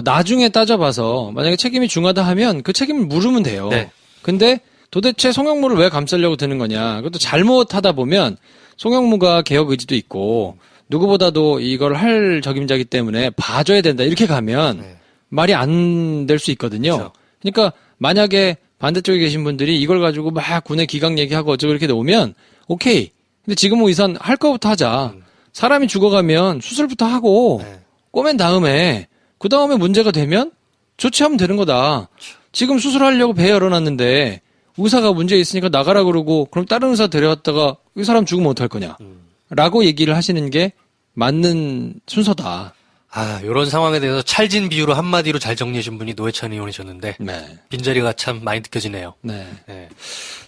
나중에 따져봐서 만약에 책임이 중하다 하면 그 책임을 물으면 돼요. 네. 근데 도대체 송영무를 왜 감싸려고 드는 거냐. 그것도 잘못하다 보면 송영무가 개혁 의지도 있고 누구보다도 이걸 할 적임자이기 때문에 봐줘야 된다. 이렇게 가면 네. 말이 안 될 수 있거든요. 그렇죠. 그러니까 만약에 반대쪽에 계신 분들이 이걸 가지고 막 군의 기강 얘기하고 어쩌고 이렇게 나오면 오케이. 근데 지금은 의선 할 거부터 하자. 사람이 죽어가면 수술부터 하고 네. 꼬맨 다음에 그 다음에 문제가 되면 조치하면 되는 거다. 지금 수술하려고 배 열어놨는데 의사가 문제 있으니까 나가라 그러고 그럼 다른 의사 데려왔다가 이 사람 죽으면 어떡할 거냐. 라고 얘기를 하시는 게 맞는 순서다. 아, 요런 상황에 대해서 찰진 비유로 한마디로 잘 정리해준 분이 노회찬 의원이셨는데 네. 빈자리가 참 많이 느껴지네요. 네. 네.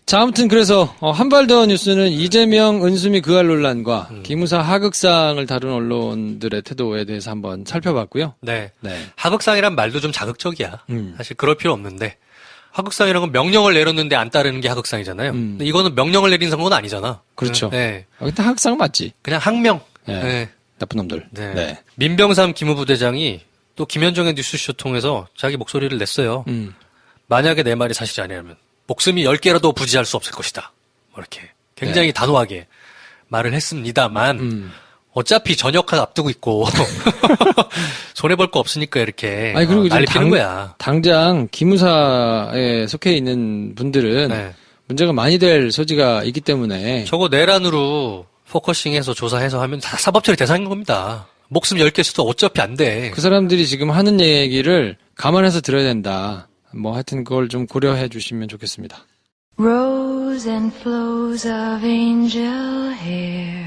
자, 아무튼 그래서 한 발 더 뉴스는 이재명 은수미 그할 논란과 기무사 하극상을 다룬 언론들의 태도에 대해서 한번 살펴봤고요. 네. 네. 하극상이란 말도 좀 자극적이야. 사실 그럴 필요 없는데 하극상이라는 건 명령을 내렸는데 안 따르는 게 하극상이잖아요. 근데 이거는 명령을 내린 건 아니잖아. 그렇죠. 네. 근데 하극상은 맞지. 그냥 항명. 네. 네. 나쁜 놈들. 네. 네. 민병삼 기무부대장이 또 김현정의 뉴스쇼 통해서 자기 목소리를 냈어요. 만약에 내 말이 사실이 아니라면 목숨이 10개라도 부지할 수 없을 것이다. 뭐 이렇게 굉장히 네. 단호하게 말을 했습니다만 어차피 전역한 앞두고 있고 손해볼 거 없으니까 이렇게 아니, 그리고 난리 피는 거야. 당장 기무사에 속해 있는 분들은 네. 문제가 많이 될 소지가 있기 때문에 저거 내란으로 포커싱해서 조사해서 하면 다 사법처리 대상인 겁니다. 목숨 10개 수도 어차피 안 돼. 그 사람들이 지금 하는 얘기를 감안해서 들어야 된다. 뭐 하여튼 그걸 좀 고려해 주시면 좋겠습니다. Rose and flows of angel hair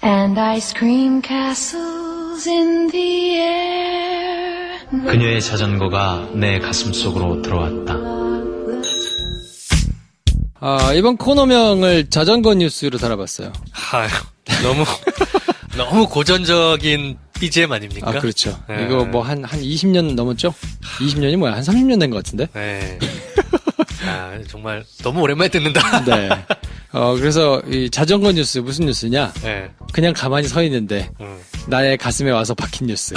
and ice cream castles in the air. 그녀의 자전거가 내 가슴 속으로 들어왔다. 이번 코너명을 자전거 뉴스로 달아봤어요. 너무 고전적인 BGM 아닙니까? 아, 그렇죠. 네. 이거 뭐 한 20년 넘었죠? 20년이 뭐야? 한 30년 된 것 같은데? 네. 아, 정말 너무 오랜만에 듣는다. 네. 그래서 이 자전거 뉴스 무슨 뉴스냐? 네. 그냥 가만히 서 있는데 나의 가슴에 와서 박힌 뉴스.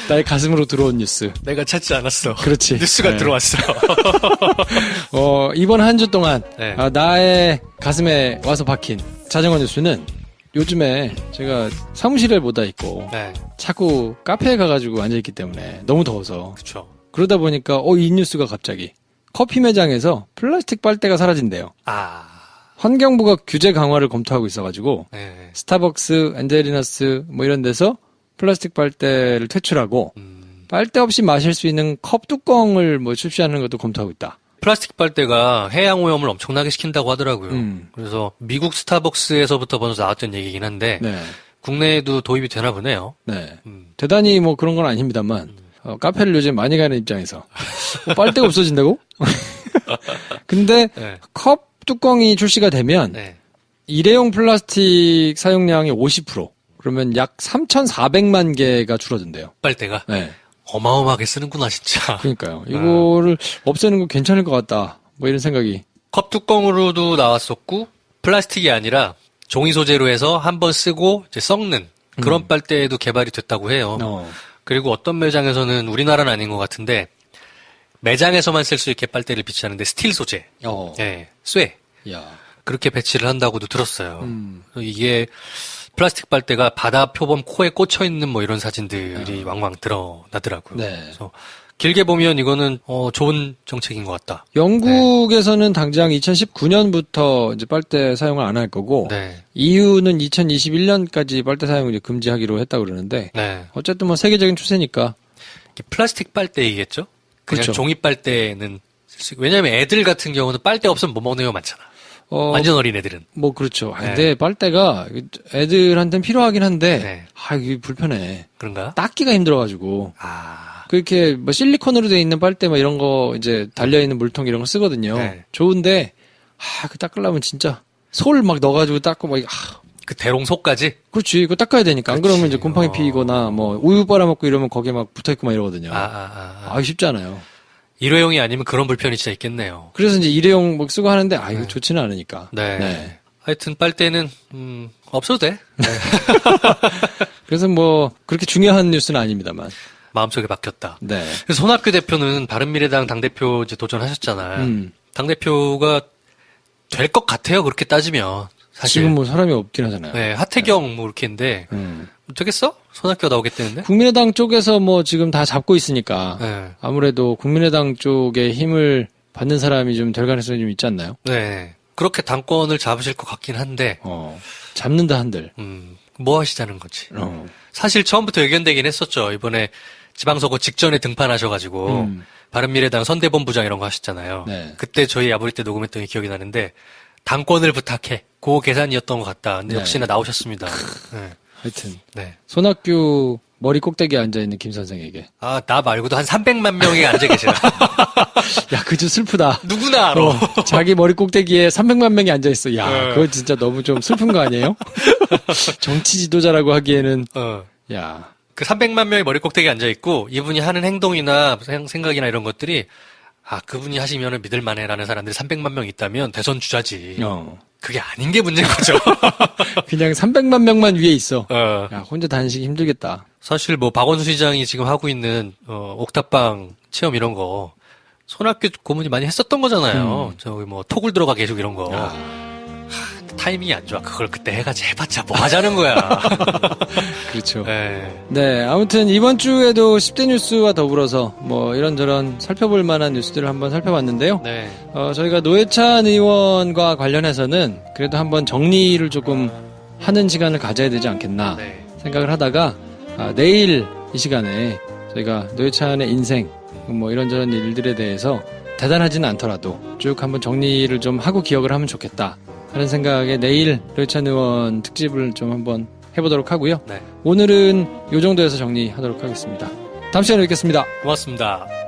나의 가슴으로 들어온 뉴스. 내가 찾지 않았어. 그렇지. 뉴스가 네. 들어왔어. 이번 한 주 동안 네. 나의 가슴에 와서 박힌 자전거 뉴스는 요즘에 제가 사무실에 못 있고 네. 자꾸 카페에 가가지고 앉아있기 때문에 너무 더워서 그쵸. 그러다 보니까 이 뉴스가 갑자기 커피 매장에서 플라스틱 빨대가 사라진대요. 환경부가 규제 강화를 검토하고 있어가지고 네. 스타벅스, 엔젤리너스 뭐 이런 데서 플라스틱 빨대를 퇴출하고 빨대 없이 마실 수 있는 컵 뚜껑을 뭐 출시하는 것도 검토하고 있다. 플라스틱 빨대가 해양 오염을 엄청나게 시킨다고 하더라고요. 그래서 미국 스타벅스에서부터 먼저 나왔던 얘기긴 한데 네. 국내에도 도입이 되나 보네요. 네. 대단히 뭐 그런 건 아닙니다만 카페를 요즘 많이 가는 입장에서 빨대가 없어진다고? 근데 네. 컵 뚜껑이 출시가 되면 네. 일회용 플라스틱 사용량이 50% 그러면 약 3,400만 개가 줄어든대요. 빨대가? 네. 어마어마하게 쓰는구나 진짜. 그러니까요. 이거를 없애는 거 괜찮을 것 같다. 뭐 이런 생각이. 컵 뚜껑으로도 나왔었고 플라스틱이 아니라 종이 소재로 해서 한번 쓰고 이제 썩는 그런 빨대도 개발이 됐다고 해요. 그리고 어떤 매장에서는 우리나라는 아닌 것 같은데 매장에서만 쓸 수 있게 빨대를 비치하는데 스틸 소재, 네, 쇠 야. 그렇게 배치를 한다고도 들었어요. 이게 플라스틱 빨대가 바다 표범 코에 꽂혀 있는 뭐 이런 사진들이 왕왕 드러나더라고요. 네. 그래서 길게 보면 이거는 좋은 정책인 것 같다. 영국에서는 당장 2019년부터 이제 빨대 사용을 안 할 거고 네. EU는 2021년까지 빨대 사용을 이제 금지하기로 했다고 그러는데 네. 어쨌든 뭐 세계적인 추세니까. 플라스틱 빨대이겠죠? 그냥 그렇죠. 종이 빨대는 왜냐면 애들 같은 경우는 빨대 없으면 못 먹는 경우가 많잖아. 완전 어린 애들은. 뭐 그렇죠. 근데 빨대가 애들한테는 필요하긴 한데 네. 이게 불편해. 그런가? 닦기가 힘들어가지고. 아. 그렇게 뭐 실리콘으로 돼 있는 빨대 막 이런 거 이제 달려 있는 물통 이런 거 쓰거든요. 네. 좋은데 그 닦으려면 진짜 솔 막 넣어가지고 닦고 막 그 대롱소까지? 그렇지. 이거 닦아야 되니까. 안 그렇지. 그러면 이제 곰팡이 피거나 뭐 우유 빨아먹고 이러면 거기에 막 붙어있고 막 이러거든요. 쉽지 않아요. 일회용이 아니면 그런 불편이 진짜 있겠네요. 그래서 이제 일회용 막 쓰고 하는데 이거 좋지는 않으니까. 네. 하여튼 빨대는 없어도 돼. 네. 그래서 뭐 그렇게 중요한 뉴스는 아닙니다만. 마음속에 박혔다. 네. 그래서 손학규 대표는 바른미래당 당대표 이제 도전하셨잖아요. 당대표가 될 것 같아요. 그렇게 따지면. 사실. 지금 뭐 사람이 없긴 하잖아요. 네. 하태경 뭐 이렇게 했는데. 되겠어? 손학규가 나오겠다는데? 국민의당 쪽에서 뭐 지금 다 잡고 있으니까. 네. 아무래도 국민의당 쪽에 힘을 받는 사람이 좀 될 가능성이 좀 있지 않나요? 네. 그렇게 당권을 잡으실 것 같긴 한데. 잡는다 한들. 뭐 하시자는 거지. 사실 처음부터 예견되긴 했었죠. 이번에 지방선거 직전에 등판하셔가지고. 바른미래당 선대본부장 이런 거 하셨잖아요. 네. 그때 저희 야부리 때 녹음했던 게 기억이 나는데 당권을 부탁해. 그 계산이었던 것 같다. 근데 네. 역시나 나오셨습니다. 네. 하여튼. 네. 손학규 머리 꼭대기에 앉아있는 김 선생에게. 나 말고도 한 300만 명이 앉아 계세요. 그거 좀 슬프다. 누구나 알아. 자기 머리 꼭대기에 300만 명이 앉아있어. 그거 진짜 너무 좀 슬픈 거 아니에요? 정치 지도자라고 하기에는. 그 300만 명이 머리 꼭대기에 앉아있고, 이분이 하는 행동이나 생각이나 이런 것들이, 그분이 하시면은 믿을만해라는 사람들이 300만 명 있다면 대선 주자지. 그게 아닌 게 문제인 거죠. 그냥 300만 명만 위에 있어. 혼자 다니시기 힘들겠다. 사실 뭐 박원순 시장이 지금 하고 있는 옥탑방 체험 이런 거 손학규 고문이 많이 했었던 거잖아요. 저기 뭐 톡을 들어가 계속 이런 거. 타이밍이 안 좋아. 그걸 그때 해가지고 해봤자 뭐 하자는 거야. 그렇죠. 네, 아무튼 이번 주에도 10대 뉴스와 더불어서 뭐 이런저런 살펴볼 만한 뉴스들을 한번 살펴봤는데요. 네. 저희가 노회찬 의원과 관련해서는 그래도 한번 정리를 조금 하는 시간을 가져야 되지 않겠나 생각을 하다가 내일 이 시간에 저희가 노회찬의 인생 뭐 이런저런 일들에 대해서 대단하지는 않더라도 쭉 한번 정리를 좀 하고 기억을 하면 좋겠다 하는 생각에 내일 노회찬 의원 특집을 좀 한번 해보도록 하고요. 오늘은 이 정도에서 정리하도록 하겠습니다. 다음 시간에 뵙겠습니다. 고맙습니다.